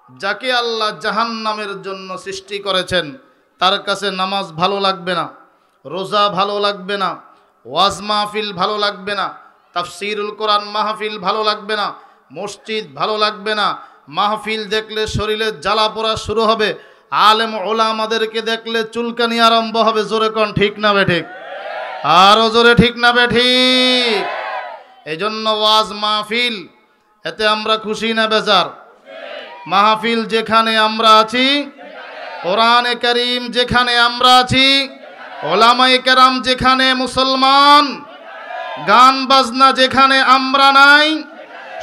যাকে আল্লাহ জাহান্নামের জন্য সৃষ্টি করেছেন তার কাছে নামাজ ভালো লাগবে না, রোজা ভালো লাগবে না, ওয়াজ মাহফিল ভালো লাগবে না, তাফসিরুল কোরআন মাহফিল ভালো লাগবে না, মসজিদ ভালো লাগবে না। মাহফিল দেখলে শরীরে জ্বালা পোড়া শুরু হবে, আলেম ওলামাদেরকে দেখলে চুলকানি আরম্ভ হবে। জোরে কোন ঠিক না বেঠিক? আরো জোরে ঠিক না বেঠিক? এই জন্য ওয়াজ মাহফিল এতে আমরা খুশি না বেজার? মাহফিল যেখানে আমরা আছি, কোরআনে কারীম যেখানে আমরা আছি, ওলামায়ে কেরাম যেখানে মুসলমান, গান বাজনা যেখানে আমরা নাই,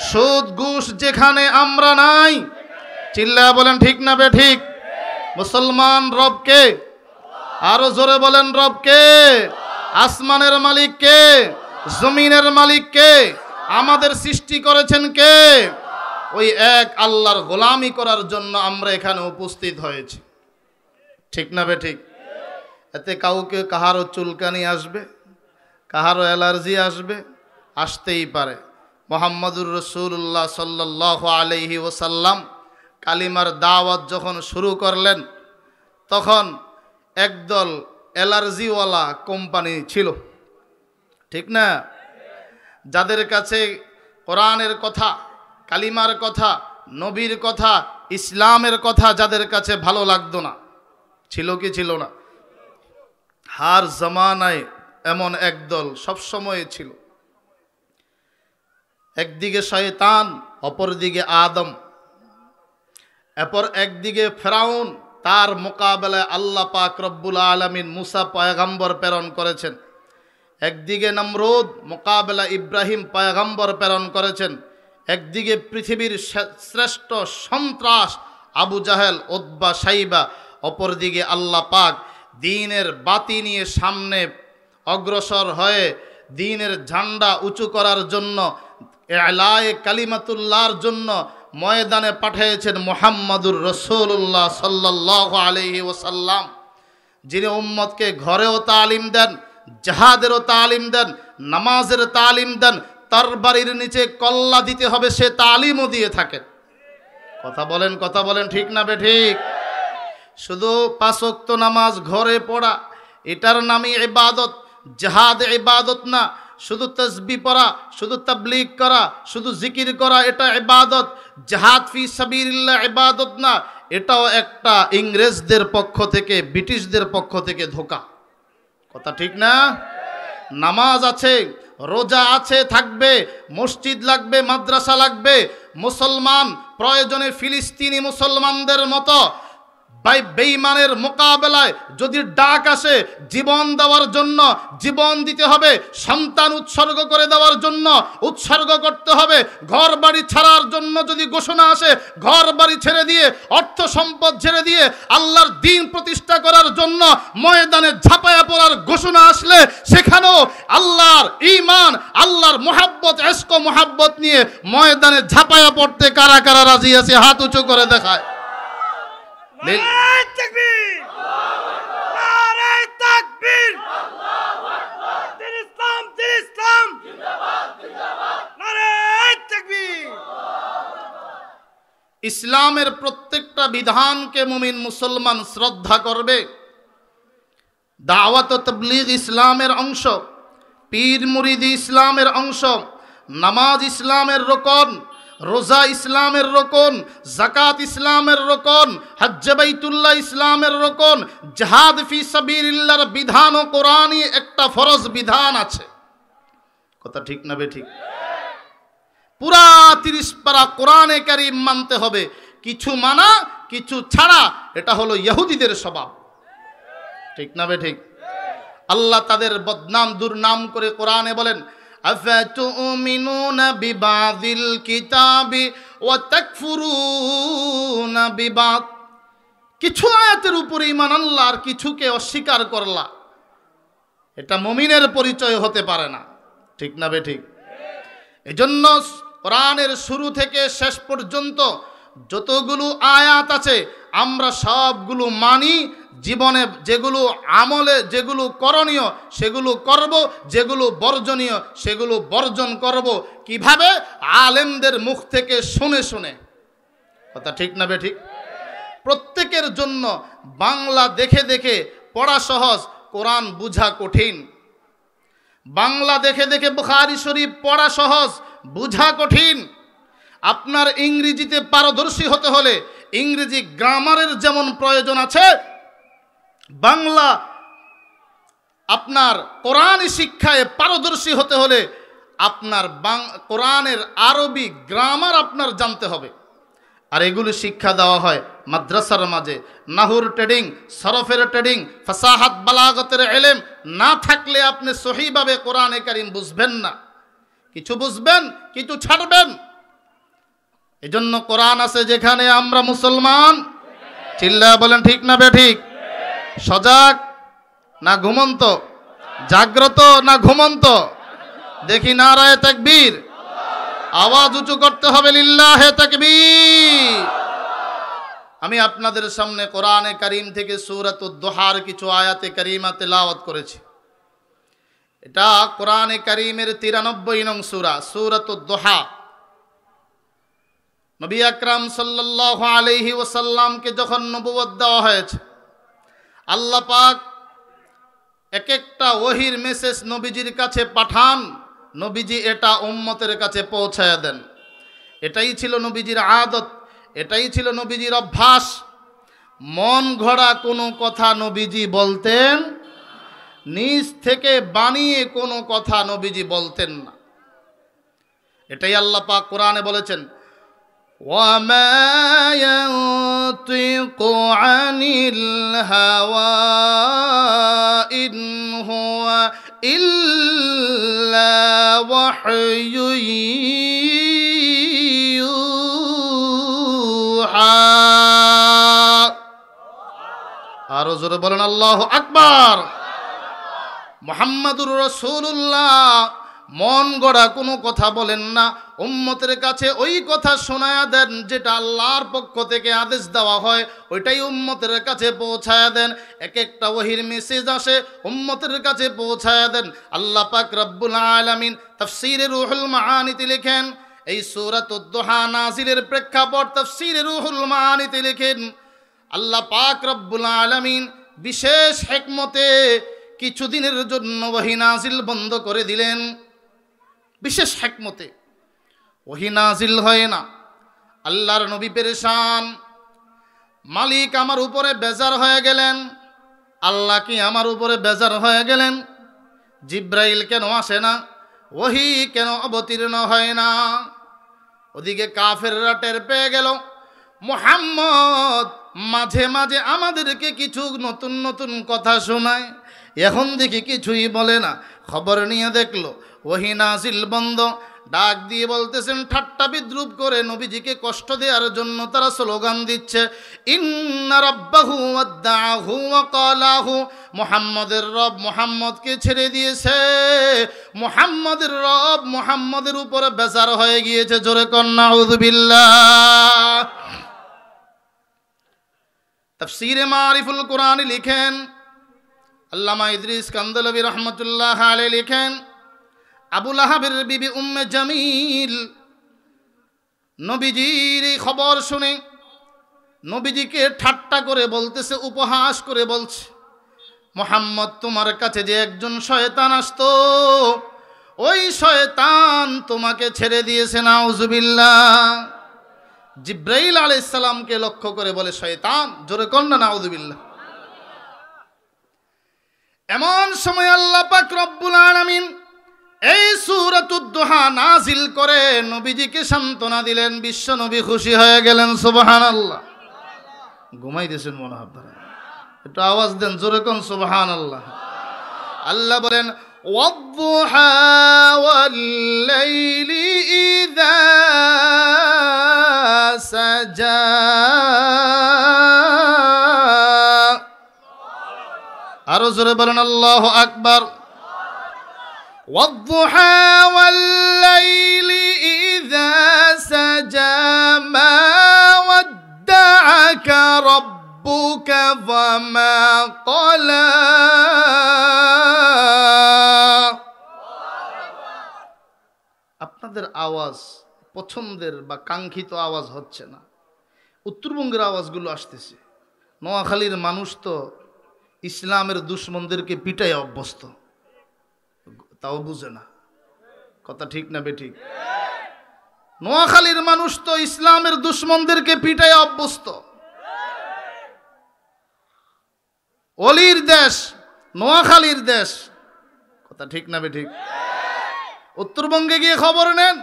সুদ ঘুষ যেখানে আমরা নাই, চিল্লায়া বলেন ঠিক না বেঠিক? মুসলমান রবকে, আরো জোরে বলেন রবকে। আসমানের মালিক কে? জমিনের মালিক কে? আমাদের সৃষ্টি করেছেন কে? ওই এক আল্লাহর গোলামি করার জন্য আমরা এখানে উপস্থিত হয়েছি, ঠিক না বেঠিক? এতে কাউকে কাহারও চুলকানি আসবে, কাহারও অ্যালার্জি আসবে, আসতেই পারে। মুহাম্মদুর রাসূলুল্লাহ সাল্লাল্লাহু আলাইহি ওয়াসাল্লাম কালিমার দাওয়াত যখন শুরু করলেন তখন একদল অ্যালার্জিওয়ালা কোম্পানি ছিল, ঠিক না? যাদের কাছে কোরআনের কথা, কালিমার কথা, নবীর কথা, ইসলামের কথা যাদের কাছে ভালো লাগতো না, ছিল কি ছিল না? হার জামানায় এমন একদল সবসময় ছিল। একদিকে শয়তান, অপরদিকে আদম, এরপর একদিকে ফেরাউন, তার মোকাবেলায় আল্লাহ পাক রব্বুল আলামিন মুসা পয়গম্বর প্রেরণ করেছেন। একদিকে নমরুদ, মোকাবেলা ইব্রাহিম পয়গম্বর প্রেরণ করেছেন। একদিকে পৃথিবীর শ্রেষ্ঠ সন্ত্রাস আবু জাহেল, উতবা, সাইবা, অপরদিকে আল্লাহ পাক দ্বীনের বাতি নিয়ে সামনে অগ্রসর হয়ে দ্বীনের ঝান্ডা উঁচু করার জন্য, ইলায়ে কালিমাতুল্লাহর জন্য ময়দানে পাঠিয়েছেন মুহাম্মদুর রাসূলুল্লাহ সাল্লাল্লাহু আলাইহি ওয়াসাল্লাম, যিনি উম্মতকে ঘরেও তালিম দেন, জিহাদেরও তালিম দেন, নামাজের তালিম দেন, তরবারির নিচে কল্লা দিতে হবে সে তালিমও দিয়ে থাকেন। কথা বলেন ঠিক না বেঠিক? শুধু 5 ওয়াক্ত নামাজ ঘরে পড়া এটার নামই ইবাদত। জিহাদ ইবাদত না। শুধু তাসবিহ পড়া, শুধু তাবলীগ করা, শুধু জিকির করা এটা ইবাদত। জিহাদ ফি সাবিলিল্লাহ ইবাদত না, এটাও একটা ইংরেজদের পক্ষ থেকে, ব্রিটিশদের পক্ষ থেকে ধোঁকা। কথা ঠিক না? নামাজ আছে, রোজা আছে, থাকবে, মসজিদ লাগবে, মাদ্রাসা লাগবে। মুসলমান প্রয়োজনে ফিলিস্তিনি মুসলমানদের মতো বেঈমানের মোকাবেলায় যদি ডাক আসে জীবন দেওয়ার জন্য জীবন দিতে হবে, সন্তান উৎসর্গ করে দেওয়ার জন্য উৎসর্গ করতে হবে। ঘর বাড়ি ছাড়ার জন্য যদি ঘোষণা আসে ঘর বাড়ি ছেড়ে দিয়ে, অর্থ সম্পদ ছেড়ে দিয়ে আল্লাহর দ্বীন প্রতিষ্ঠা করার জন্য ময়দানে ঝাঁপায়া পড়ার ঘোষণা আসলে সেখানেও আল্লাহর ঈমান, আল্লাহর মুহাব্বত, ইশক ও মুহাব্বত নিয়ে ময়দানে ঝাঁপায়া পড়তে কারা কারা রাজি আছে? হাত উঁচু করে দেখায়। ইসলামের প্রত্যেকটা বিধানকে মুমিন মুসলমান শ্রদ্ধা করবে। দাওয়াত ও তাবলীগ ইসলামের অংশ, পীর মুরিদি ইসলামের অংশ, নামাজ ইসলামের রকন, রোজা ইসলামের রকন, যাকাত ইসলামের রকন, হজ্জ বাইতুল্লাহ ইসলামের রকন, জিহাদ ফি সাবিলিল্লাহর বিধান ও কোরআনই একটা ফরজ বিধান আছে। কথা ঠিক না বেঠিক? পুরা 30 পারা কোরআনে কারীম মানতে হবে, কিছু মানা কিছু ছাড়া এটা হলো ইহুদিদের স্বভাব। ঠিক না বেঠিক? আল্লাহ তাদের বদনাম দুর্নাম করে কোরআনে বলেন, আফাতুমিনুনা বিবাযিল কিতাবি ওয়া তাকফুরুনা বিবাদ। কিছু আয়াতের উপরে ঈমান আনলা আর কিছুকে অস্বীকার করলা, এটা মুমিনের পরিচয় হতে পারে না। ঠিক না বেঠিক? এজন্য কোরআনের শুরু থেকে শেষ পর্যন্ত যতগুলো আয়াত আছে আমরা সবগুলো মানি, জীবনে যেগুলো আমলে যেগুলো করণীয় সেগুলো করব, যেগুলো বর্জনীয় সেগুলো বর্জন করব। কিভাবে? আলেমদের মুখ থেকে শুনে শুনে। কথা ঠিক না বেঠিক? প্রত্যেকের জন্য বাংলা দেখে দেখে পড়া সহজ, কোরআন বুঝা কঠিন। বাংলা দেখে দেখে বুখারী শরীফ পড়া সহজ, বুঝা কঠিন। আপনার ইংরেজিতে পারদর্শী হতে হলে ইংরেজি গ্রামারের যেমন প্রয়োজন আছে, বাংলা আপনার কোরআনী শিক্ষায় পারদর্শী হতে হলে আপনার কোরআনের আরবি গ্রামার আপনার জানতে হবে। আর এগুলি শিক্ষা দেওয়া হয় মাদ্রাসার মাঝে। নাহুর ট্রেডিং, সরফের ট্রেডিং, ফাসাহাত বালাগতের ইলম না থাকলে আপনি সহিভাবে কোরআনে কারীম বুঝবেন না। কিছু বুঝবেন, কিছু ছাড়বেন। এজন্য কোরআন আছে যেখানে আমরা মুসলমান। চিল্লায়া বলেন ঠিক না বেঠিক? সজাগ না ঘুমন্ত? জাগ্রত না ঘুমন্ত? দেখি নারায়ে তাকবীর। আওয়াজ উঁচু করতে হবে, লিল্লাহে তাকবীর। আমি আপনাদের সামনে কোরআনে কারীম থেকে সূরাতুদ দুহার কিছু আয়াতে কারীমা তেলাওয়াত করেছি। এটা কোরআনে কারীমের 93 নং সূরা, সূরাতুদ দুহা। নবী আকরাম সাল্লাল্লাহু আলাইহি ওয়াসাল্লামকে যখন নবুয়ত দেওয়া হয়েছে, আল্লাহ পাক এক একটা ওহীর মেসেজ নবীজির কাছে পাঠান, নবীজি এটা উম্মতের কাছে পৌঁছায়া দেন। এটাই ছিল নবীজির আদত, এটাই ছিল নবীজির অভ্যাস। মন গড়া কোনো কথা নবীজি বলতেন, নিজ থেকে বানিয়ে কোনো কথা নবীজি বলতেন না। এটাই আল্লাহ পাক কোরআনে বলেছেন, ওয়ামা ইয়ানতিকু আনিল হাওয়া ইন হুয়া ইল্লা ওয়াহয়ু ইউহা। আরো জোরে বলেন আল্লাহু আকবার। মুহাম্মাদুর রাসূলুল্লাহ মন গড়া কোনো কথা বলেন না, উম্মতের কাছে ওই কথা শোনায়া দেন যেটা আল্লাহর পক্ষ থেকে আদেশ দেওয়া হয়, ওইটাই উম্মতের কাছে পৌঁছায়া দেন। এক একটা ওহীর মেসেজ আসে, উম্মতের কাছে পৌঁছায়া দেন। আল্লাহ পাক রব্বুল আলামিন তাফসীরে রুহুল মাআনিতে লেখেন, এই সূরাতুদ দুহা নাজিলের প্রেক্ষাপট তাফসীরে রুহুল মাআনিতে লেখেন, আল্লাহ পাক রব্বুল আলামিন বিশেষ হিকমতে কিছুদিনের জন্য ওহী নাজিল বন্ধ করে দিলেন। বিশেষ হিকমতে ওহী নাজিল হয় না। আল্লাহর নবী পেরেশান, মালিক আমার উপরে বেজার হয়ে গেলেন। আল্লাহ কি আমার উপরে বেজার হয়ে গেলেন? জিব্রাইল কেন আসে না? ওহী কেন অবতীর্ণ হয় না? ওদিকে কাফেররা টের পেয়ে গেল মুহাম্মদ মাঝে মাঝে আমাদেরকে কিছু নতুন নতুন কথা শোনায়, এখন দেখি কিছুই বলে না। খবর নিয়ে দেখলো ওহী নাজিল বন্ধ। ডাক দিয়ে বলতেছেন, ঠাট্টা বিদ্রুপ করে নবীজিকে কষ্ট দেওয়ার জন্য তারা স্লোগান দিচ্ছে, ইন্না রাব্বাহু ওয়াদ্দাহু ওয়া ক্বালাহু। মুহাম্মদের রব মুহাম্মদকে ছেড়ে দিয়েছে, মুহাম্মদের রব মুহাম্মদের উপরে বেজার হয়ে গিয়েছে। জোরে কর নাউযুবিল্লাহ। তাফসীরে মারিফুল কোরআন লিখেন আল্লামা ইদ্রিস কান্দলবী রহমতুল্লাহ আলাইহি লিখেন, আবু লাহাবের বিবি উম্মে জামিল নবীজির এই খবর শুনে নবীজিকে ঠাট্টা করে বলতেছে, উপহাস করে বলছে, মুহাম্মদ তোমার কাছে যে একজন শয়তান আসতো, ওই শয়তান তোমাকে ছেড়ে দিয়েছে। নাউযুবিল্লাহ। জিব্রাইল আলাইহিস সালামকে লক্ষ্য করে বলে শয়তান। জোরে কর না নাউযুবিল্লাহ। এমন সময় আল্লাহ পাক রব্বুল আলামিন এই সূরাতুদ দুহা নাজিল করে নবীজিকে সান্ত্বনা দিলেন। বিশ্ব নবী খুশি হয়ে গেলেন। সুবহানাল্লাহ। ঘুমাইতেছেন মনে হয় আপনারা, একটু আওয়াজ দেন, জোরে কোন সুবহানাল্লাহ। আল্লাহ বলেন, ওয়াদ-দুহা ওয়াল-লাইলি ইযা সাজা। আরো জোরে বলেন আল্লাহু আকবার। ওয়াদ-দুহা ওয়াল-লাইলি ইযা সাজা মা ওয়াদ্দাআকা রাব্বুকা ওয়া মা ক্বালা। আপনাদের আওয়াজ পছন্দের বা কাঙ্ক্ষিত আওয়াজ হচ্ছে না, উত্তরবঙ্গের আওয়াজগুলো আসতেছে। নোয়াখালীর মানুষ তো ইসলামের দুশ্মনদেরকে পিটাই অভ্যস্ত, তাও বুঝে না। কথা ঠিক না বেঠিক? নোয়াখালীর মানুষ তো ইসলামের দুশ্মনদেরকে পিটাই অভ্যস্ত। অলির দেশ, নোয়াখালীর দেশ। কথা ঠিক না বেঠিক? উত্তরবঙ্গে গিয়ে খবর নেন,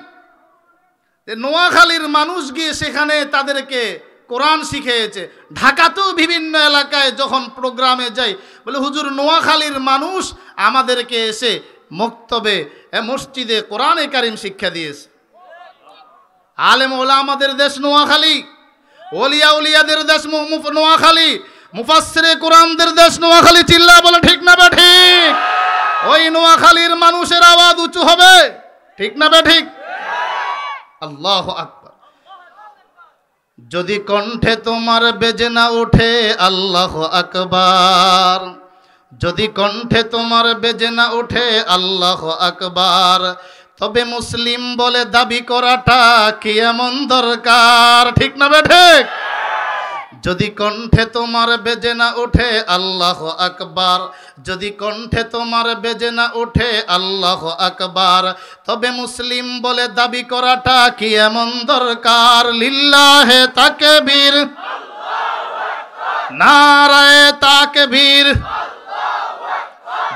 নোয়াখালীর মানুষ গিয়ে সেখানে তাদেরকে কোরআন শিখিয়েছে। ঢাকাতেও বিভিন্ন এলাকায় যখন প্রোগ্রামে যাই, বলে হুজুর নোয়াখালীর মানুষ আমাদেরকে এসে মক্তবে মসজিদে কোরআনে কারিম শিক্ষা দিয়েছে। আলেম ওলামাদের দেশ নোয়াখালী, ওলিয়া উলিয়াদের দেশ নোয়াখালী, মুফাসসিরে কোরআনদের দেশ নোয়াখালী। চিল্লা বলে ঠিক না বেঠিক? ওই নোয়াখালীর মানুষের আওয়াজ উঁচু হবে, ঠিক না বেঠিক? আল্লাহু আকবার। যদি কণ্ঠে তোমার বেজে না ওঠে আল্লাহু আকবার, যদি কণ্ঠে তোমার বেজে না ওঠে আল্লাহু আকবার, তবে মুসলিম বলে দাবি করাটা কি এমন দরকার? ঠিক না বেঠিক? যদি কণ্ঠে তোমার বেজে না ওঠে আল্লাহু আকবার, যদি কণ্ঠে তোমার বেজে না ওঠে আল্লাহু আকবার, তবে মুসলিম বলে দাবি করাটা কি এমন দরকার? লিল্লাহে তাকবীর, নারায়ে তাকবীর।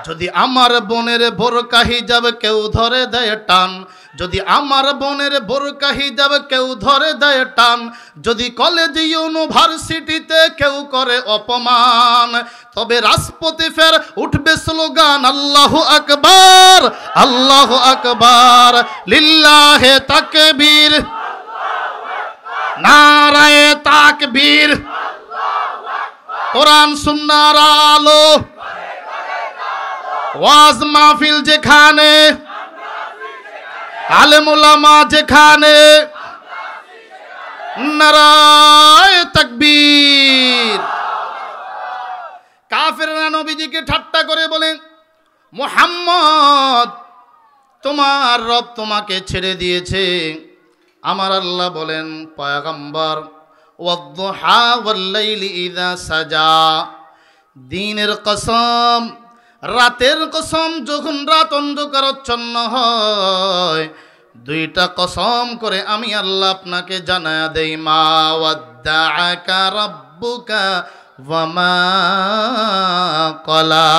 যদি আমার বোনের বোরকা হিজাব কেউ ধরে দেয় টান, যদি আমার বোনের বোরকা হিজাব কেউ ধরে দেয় টান, যদি কলেজ ইউনিভার্সিটিতে কেউ করে অপমান, তবে রাজপথে ফের উঠবে স্লোগান আল্লাহু আকবার, আল্লাহু আকবার, লিল্লাহে তাকবীর, নারায়ে তাকবীর। কোরআন সুন্নাহর আলো, ওয়াজ মাহফিল যেখানে, আলেম ওলামা যেখানে, নারায়ে তাকবীর। কাফেররা নবীজিকে ঠাট্টা করে বলে, মুহাম্মদ তোমার রব তোমাকে ছেড়ে দিয়েছে। আমার আল্লাহ বলেন, পয়গম্বর, ওয়াদ-দুহা ওয়াল-লাইলি ইযা সাজা, দিনের কসম, রাতের কসম, যখন রাত অন্ধকারাচ্ছন্ন হয়, দুইটা কসম করে আমি আল্লাহ আপনাকে জানায়া দেই, মা ওয়াদ্দাআকা রাব্বুকা ওয়া মা ক্বালা।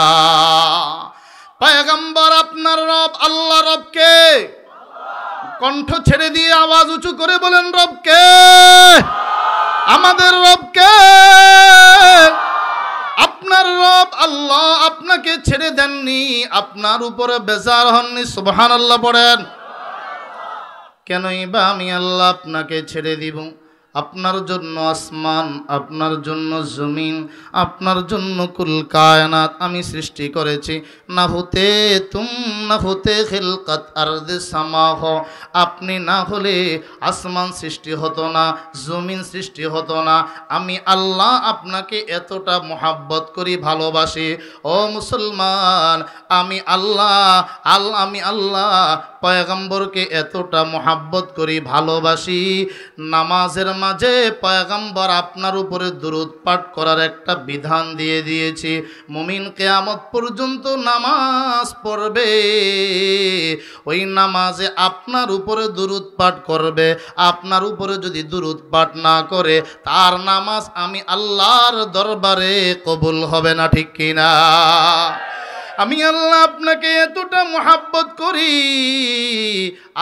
পয়গম্বর আপনার রব আল্লাহ, রবকে কণ্ঠ ছেড়ে দিয়ে আওয়াজ উঁচু করে বলেন, রবকে, আমাদের রবকে। আপনার রব আল্লাহ আপনাকে ছেড়ে দেননি, আপনার উপরে বেজার হননি। সুবহানাল্লাহ পড়েন। কেনই বা আমি আল্লাহ আপনাকে ছেড়ে দিব? আপনার জন্য আসমান, আপনার জন্য জমিন, আপনার জন্য কুল কায়নাত আমি সৃষ্টি করেছি। না হতে তুম না হতে খিলকাত আরদে সামাহ, আপনি না হলে আসমান সৃষ্টি হতো না, জমিন সৃষ্টি হতো না। আমি আল্লাহ আপনাকে এতটা মোহাব্বত করি, ভালোবাসি। ও মুসলমান, আমি আল্লাহ পয়গম্বরকে এতটা মোহাব্বত করি, ভালোবাসি। নামাজের মাঝে পয়গম্বর আপনার উপরে দুরূদ পাঠ করার একটা বিধান দিয়ে দিয়েছি। মুমিন কিয়ামত পর্যন্ত নামাজ পড়বে, ওই নামাজে আপনার উপরে দুরূদ পাঠ করবে। আপনার উপরে যদি দুরূদ পাঠ না করে, তার নামাজ আমি আল্লাহর দরবারে কবুল হবে না, ঠিক কিনা? আমি আল্লাহ আপনাকে এতটা মোহাব্বত করি,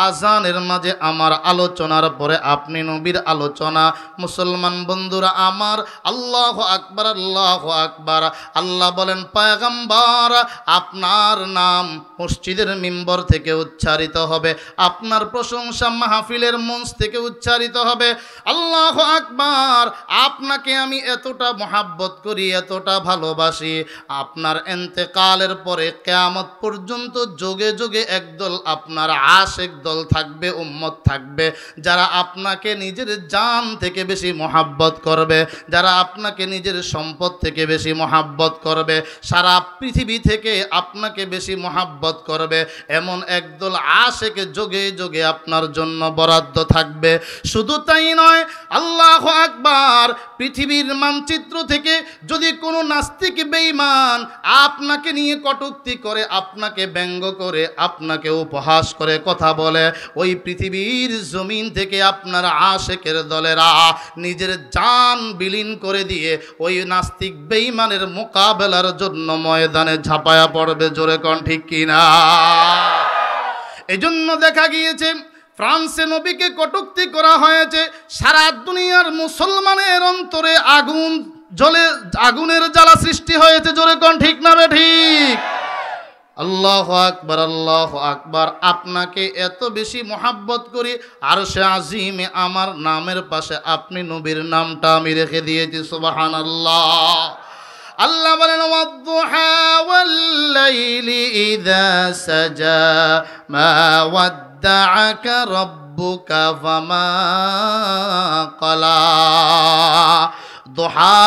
আজানের মাঝে আমার আলোচনার পরে আপনি নবীর আলোচনা। মুসলমান বন্ধুরা আমার, আল্লাহু আকবার, আল্লাহু আকবার। আল্লাহ বলেন, পয়গম্বর আপনার নাম মসজিদের মিম্বর থেকে উচ্চারিত হবে, আপনার প্রশংসা মাহফিলের মঞ্চ থেকে উচ্চারিত হবে। আল্লাহু আকবার। আপনাকে আমি এতটা মোহাব্বত করি, এতটা ভালোবাসি, আপনার ইন্তেকালের পরে কিয়ামত পর্যন্ত যোগে যোগে একদল আপনার আশিক দল থাকবে, উম্মত থাকবে, যারা আপনাকে নিজের জান থেকে বেশি মহাব্বত করবে, যারা আপনাকে নিজের সম্পদ থেকে বেশি মহাব্বত করবে, সারা পৃথিবী থেকে আপনাকে বেশি মহাব্বত করবে, এমন একদল আশেকে যোগে যোগে আপনার জন্য বরাদ্দ থাকবে। শুধু তাই নয়, আল্লাহু আকবার, পৃথিবীর মানচিত্র থেকে যদি কোনো নাস্তিক বেঈমান আপনাকে নিয়ে কটূক্তি করে, আপনাকে ব্যঙ্গ করে, আপনাকে উপহাস করে কথা বলে, ওই পৃথিবীর জমিন থেকে আপনার আশেকের দলেরা নিজের জান বিলীন করে দিয়ে ওই নাস্তিক বেঈমানের মোকাবেলার জন্য ময়দানে ঝাঁপায়া পড়বে। জোরে কোন ঠিক কিনা? এজন্য দেখা গিয়েছে ফ্রান্সে নবীকে কটূক্তি করা হয়েছে, সারা দুনিয়ার মুসলমানের অন্তরে আগুন জ্বলে, আগুনের জ্বালা সৃষ্টি হয়েছে। জোরে কোন ঠিক না ঠিক? আল্লাহু আকবার, আল্লাহু আকবার। আপনাকে এত বেশি মহাব্বত করি, আরশে আজিমে আমার নামের পাশে আপনি নবীর নামটা আমি রেখে দিয়েছি। সুবহানাল্লাহ। আল্লাহ বলেন ওয়াদ-দুহা ওয়াল-লাইলি ইযা সাজা মা ওয়াদ্দাআকা রাব্বুকা ফামা ক্বালা। দুহা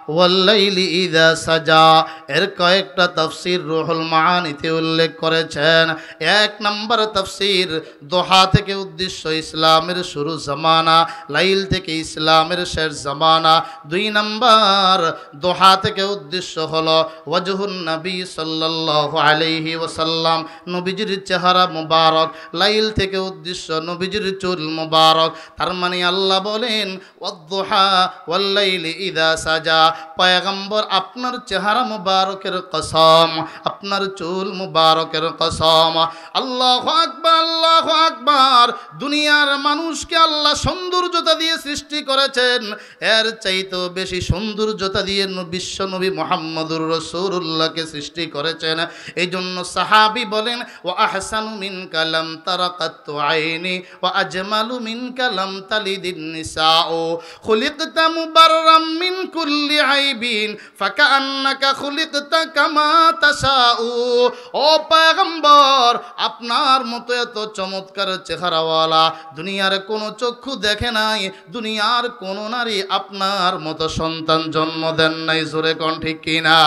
ওয়াল-লাইলি ইযা সাজা এর কয়েকটা তাফসীর রুহুল মাআনিতে উল্লেখ করেছেন। এক নম্বর তাফসীর, দুহা থেকে উদ্দেশ্য ইসলামের শুরু জামানা, লাইল থেকে ইসলামের শেষ জামানা। দুই নম্বর, দুহা থেকে উদ্দেশ্য হলো ওয়াজহুন নবী সাল্লাল্লাহু আলাইহি ওয়াসাল্লাম, নবীজির চেহারা মুবারক। লাইল থেকে উদ্দেশ্য নবীজির চুল মুবারক। তার মানে আল্লাহ বলেন ওয়াদ-দুহা ওয়াল-লাইলি ইযা সাজা, পয়গম্বর আপনার চেহারা মুবারকের কসম, আপনার চুল মুবারকের কসম। আল্লাহু আকবার, আল্লাহু আকবার। দুনিয়ার মানুষকে আল্লাহ সৌন্দর্যতা দিয়ে সৃষ্টি করেছেন, এর চাইতেও বেশি সৌন্দর্যতা দিয়ে বিশ্ব নবী মুহাম্মদুর রাসূলুল্লাহকে সৃষ্টি করেছেন। এই জন্য সাহাবী বলেন ওয়া আহসানু মিনকা লাম তারা কাত্তু আইনি ওয়া আজমালু মিনকা লাম তালিদিন নিসাউ খুলিকতা মুবাররাম মিন কুল্লি আইবিন ফাকান্নাকা খুলিকতা কামা তাশাউ। ও পয়গম্বর, আপনার মতো এত চমৎকার চেহারাওয়ালা দুনিয়ার কোনো চক্ষু দেখে নাই, দুনিয়ার কোনো নারী আপনার মতো সন্তান জন্ম দেন নাই। জোরে কোন ঠিক কিনা?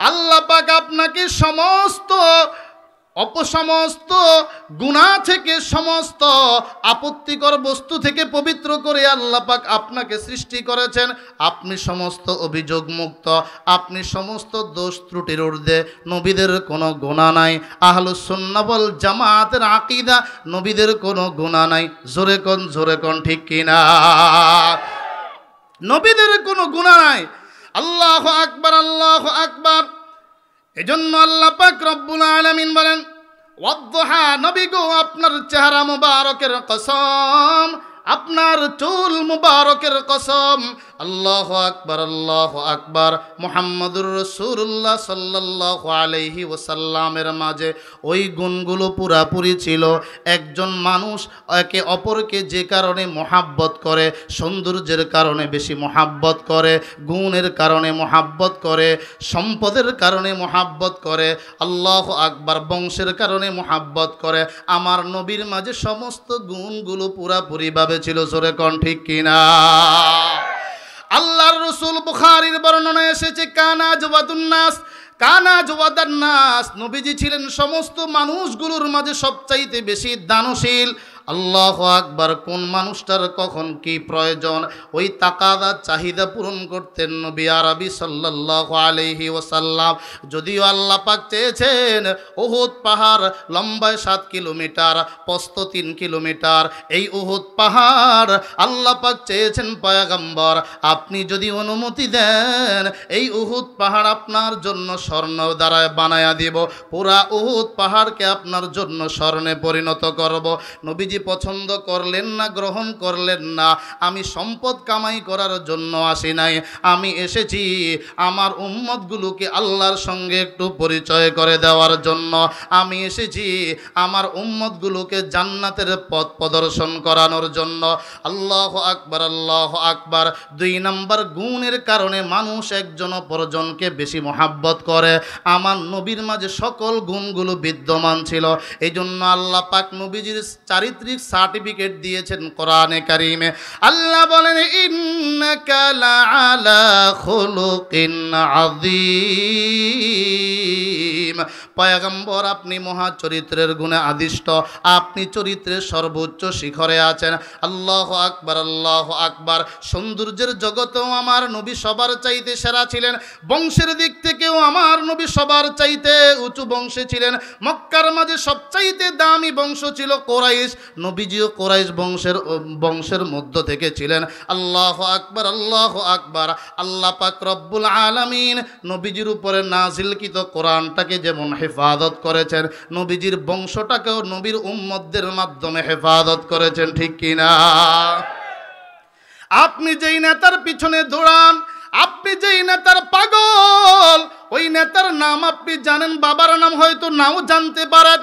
আল্লাহ পাক আপনাকে সমস্ত অপসমস্ত গুনাহ থেকে, সমস্ত আপত্তিকর বস্তু থেকে পবিত্র করে আল্লাহ পাক আপনাকে সৃষ্টি করেছেন। আপনি সমস্ত অভিযোগ মুক্ত, আপনি সমস্ত দোষ ত্রুটির ঊর্ধ্বে। নবীদের কোনো গুনাহ নাই। আহলুস সুন্নাহ ওয়াল জামাতের আকীদা, নবীদের কোনো গুনাহ নাই। জোরে কোন ঠিক কিনা? নবীদের কোনো গুনাহ নাই। আল্লাহু আকবার, আল্লাহু আকবার। এজন্য আল্লাহ পাক রব্বুল আলামিন বলেন ওয়াদ-দুহা, নবী গো আপনার চেহারা মুবারকের কসম, আপনার চুল মুবারকের কসম। আল্লাহু আকবার, আল্লাহু আকবার। মুহাম্মদুর রাসূলুল্লাহ সাল্লাল্লাহু আলাইহি ওয়াসাল্লামের মাঝে ওই গুণগুলো পুরাপুরি ছিল। একজন মানুষ একে অপরকে যে কারণে মহাব্বত করে, সৌন্দর্যের কারণে বেশি মহাব্বত করে, গুণের কারণে মহাব্বত করে, সম্পদের কারণে মহাব্বত করে, আল্লাহু আকবার, বংশের কারণে মহাব্বত করে। আমার নবীর মাঝে সমস্ত গুণগুলো পুরাপুরিভাবে ছিল। জোরে কোন ঠিক কিনা? আল্লাহর রাসূল, বুখারীর বর্ণনায় এসেছে কানা জওয়াদুন নাস, কানা জওয়াদান নাস, নবীজি ছিলেন সমস্ত মানুষগুলোর মাঝে সবচাইতে বেশি দানশীল। আল্লাহু আকবার। কোন মানুষটার কখন কি প্রয়োজন, ওই তাকাদা চাহিদা পূরণ করতেন নবী আরবি সাল্লাল্লাহু আলাইহি ওয়াসাল্লাম। যদিও আল্লাহ পাক চেয়েছেন উহুদ পাহাড় লম্বায় 7 কিলোমিটার, প্রস্থ 3 কিলোমিটার, এই উহুদ পাহাড় আল্লাহ পাক চেয়েছেন পয়গম্বর আপনি যদি অনুমতি দেন এই উহুদ পাহাড় আপনার জন্য স্বর্ণ দ্বারা বানায়া দিব, পুরা উহুদ পাহাড়কে আপনার জন্য স্বর্ণে পরিণত করব। নবীজি নবীজি পছন্দ করলেন না, গ্রহণ করলেন না। আমি সম্পদ কামাই করার জন্য আসি নাই, আমি এসেছি আমার উম্মতগুলোকে আল্লাহর সঙ্গে একটু পরিচয় করে দেওয়ার জন্য। আমি এসেছি আমার উম্মতগুলোকে জান্নাতের পথ প্রদর্শন করানোর জন্য। আল্লাহু আকবার, আল্লাহু আকবার। 2 নম্বর গুণের কারণে মানুষ একজন অপরজনকে বেশি মহাব্বত করে। আমার নবীর মাঝে সকল গুণগুলো বিদ্যমান ছিল। এই জন্য আল্লাহ পাক নবীজির চারিত্রিক সার্টিফিকেট দিয়েছেন কোরআনে কারিমে। আল্লাহ বলেন, ইন্নাকা লাআলা খুলুকিন আযীম। পয়গম্বর, আপনি মহা চরিত্রের গুণে আদিষ্ট, আপনি চরিত্রের সর্বোচ্চ শিখরে আছেন। আল্লাহু আকবার, আল্লাহু আকবার। সৌন্দর্যের জগতেও আমার নবী সবার চাইতে সেরা ছিলেন। বংশের দিক থেকেও আমার নবী সবার চাইতে উঁচু বংশে ছিলেন। মক্কার মাঝে সবচাইতে দামি বংশ ছিল কোরাইশ। নবীজিও কোরাইশ বংশের মধ্য থেকে ছিলেন। আল্লাহু আকবার, আল্লাহু আকবার। আল্লাহ পাক রব্বুল আলামিন নবীজির উপরে নাজিলকৃত কোরআনটাকে যেমন হেফাজত করেছেন, নবীজির বংশটাকেও নবীর উম্মতদের মাধ্যমে হেফাজত করেছেন, ঠিক কিনা? আপনি যেই নেতার পিছনে দৌড়ান, আপনি যেই নেতার পাগল, ওই নেতার নাম আপনি জানেন, বাবার নাম হয়তো নাও জানতে পারেন।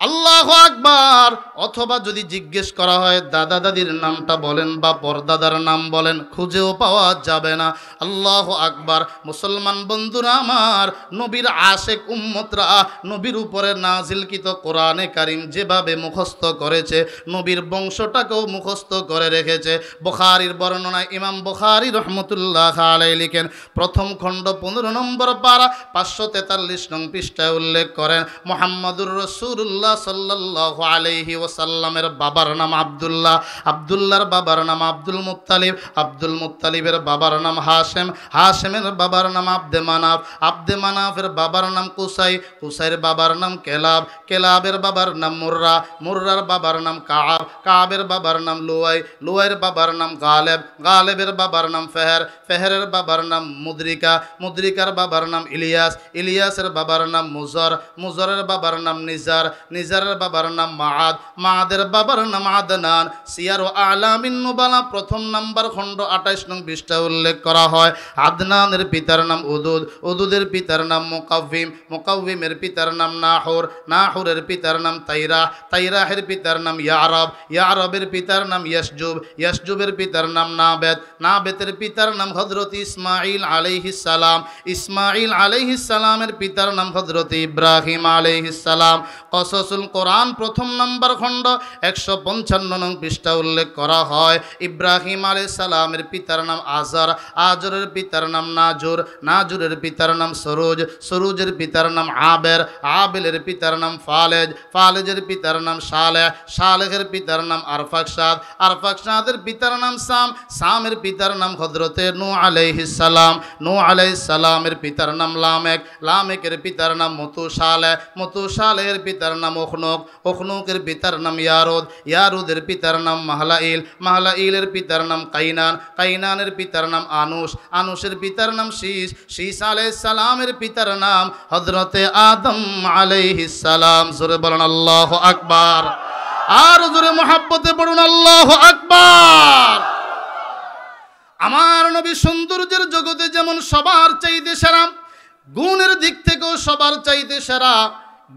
আল্লাহু আকবার। অথবা যদি জিজ্ঞেস করা হয় দাদা দাদির নামটা বলেন বা পরদাদার নাম বলেন, খুঁজেও পাওয়া যাবে না। আল্লাহু আকবার। মুসলমান বন্ধুরা আমার, নবীর আশেক উম্মতরা নবীর উপরে নাজিলকৃত কোরআনে কারিম যেভাবে মুখস্থ করেছে, নবীর বংশটাকেও মুখস্থ করে রেখেছে। বুখারীর বর্ণনায় ইমাম বুখারী রহমতুল্লাহ আলাইহি লিখেন, প্রথম খণ্ড 15 নম্বর পারা 543 নং পৃষ্ঠায় উল্লেখ করেন, মুহাম্মাদুর রাসূলুল্লাহ সাল্লাল্লাহু আলাইহি ওয়াসাল্লামের বাবার নাম আব্দুল্লাহ, আব্দুল্লাহর বাবার নাম আব্দুল মুত্তালিব, আব্দুল মুত্তালিবের বাবার নাম হাশেম, হাশেমের বাবার নাম আব্দে মানাফ, আব্দে মানাফের বাবার নাম কুসাই, কুসাইয়ের বাবার নাম কেলাব, কেলাবের বাবার নাম মুররা, মুররার বাবার নাম কাব, কাবের বাবার নাম লুয়াই, লুয়াইয়ের বাবার নাম গালেব, গালেবের বাবার নাম ফেহের, ফেহেরের বাবার নাম মুদ্রিকা, মুদ্রিকার বাবার নাম ইলিয়াস, ইলিয়াসের বাবার নাম মুজর, মুজরের বাবার নাম নিজার, নিজারের বাবার নাম মাআদ, মাআদের বাবার নাম আদনান। সিয়ার ও আলামিন নুবালা প্রথম নাম্বার খণ্ড 28 নং পৃষ্ঠায় উল্লেখ করা হয়, আদনানের পিতার নাম উদুদ, উদুদের পিতার নাম মুকাউভিম, মুকাউভিমের পিতার নাম নাহুর, নাহুরের পিতার নাম তাইরাহ, তাইরাহের পিতার নাম ইয়ারব, ইয়ারবের পিতার নাম ইয়াসজুব, ইয়াসজুবের পিতার নাম নাবেদ, নাবেতের পিতার নাম হযরত ইসমাঈল আলাইহিস সালাম, ইসমাঈল আলাইহিস সালামের পিতার নাম হযরত ইব্রাহিম আলাইহিস সালাম। কসসুল কোরআন প্রথম নম্বর খণ্ড 155 নং পৃষ্ঠা উল্লেখ করা হয়, ইব্রাহিম আলাইহিস সালামের পিতার নাম আজর, আজরের পিতার নাম নাজুর, নাজুরের পিতার নাম সরুজ, সরুজের পিতার নাম আবের, আবেলের পিতার নাম ফালেজ, ফালেজের পিতার নাম সালেহ, সালেহের পিতার নাম আরফাকসাদ, আরফাকসাদের পিতার নাম সাম, সামের পিতার নাম হযরতে নূহ আলাইহিস সালাম, নূহ আলাইহিস সালামের পিতার নাম লামেক, লামেকের পিতার নাম মতুসালেহ, মতুসালেহের পিতার নাম ওখনুক, ওখনুকের পিতার নাম ইয়ারুদ, ইয়ারুদের পিতার নাম মাহলাইল, মাহলাইলের পিতার নাম কাইনান, কাইনানের পিতার নাম আনুস, আনুসের পিতার নাম শীস, শীস আলাইহিস সালামের পিতার নাম হযরতে আদম আলাইহিস সালাম। জোরে বলেন আল্লাহু আকবার। আর জোরে মুহাব্বতে পড়ুন আল্লাহু আকবার। আমার নবী সৌন্দর্যের জগতে যেমন সবার চাইতে সেরা, গুণের দিক থেকেও সবার চাইতে সেরা,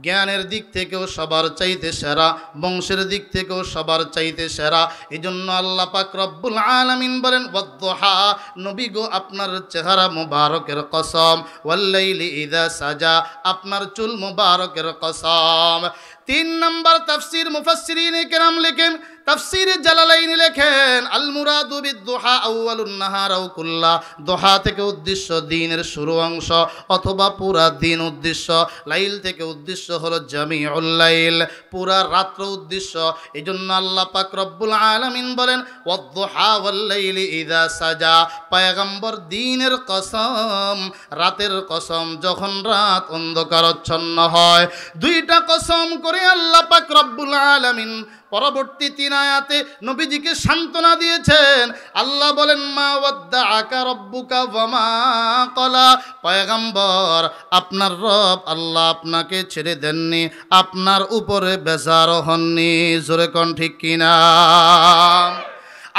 জ্ঞানের দিক থেকেও সবার চাইতে সেরা, বংশের দিক থেকেও সবার চাইতে সেরা। এই জন্য আল্লাহ পাক রব্বুল আলামিন বলেন, ওয়াদ্দুহা, নবী গো আপনার চেহারা মুবারকের কসম, ওয়াল্লাইলি ইযা সাজা, আপনার চুল মুবারকের কসম। 3 নম্বর তাফসীর মুফাসসিরিনে কেরাম লেখেন, তাফসীরে জালালাইন লেখেন, আল মুরাদু বিদ-দুহা আউয়ালুন নাহার আও কুল্লা, দুহা থেকে উদ্দেশ্য দিনের শুরু অংশ অথবা পুরা দিন উদ্দেশ্য, লাইল থেকে উদ্দেশ্য হলো জামিউল লাইল, পুরা রাত্র উদ্দেশ্য। এজন্য আল্লাহ পাক রব্বুল আলামিন বলেন, ওয়াদ-দুহা ওয়াল লাইলি ইযা সাজা, পয়গম্বর দিনের কসম, রাতের কসম, যখন রাত অন্ধকারাচ্ছন্ন হয়, দুইটা কসম করে আল্লাহ পাক রব্বুল আলামিন পরবর্তী 3 আয়াতে নবীজিকে সান্ত্বনা দিয়েছেন। আল্লাহ বলেন, মা ওয়াদ্দাআকা রব্বুকা ওয়া মা ক্বালা। পয়গম্বর, আপনার রব আল্লাহ আপনাকে ছেড়ে দেননি, আপনার উপরে বেজার হননি। জোরে কোন ঠিক কিনা?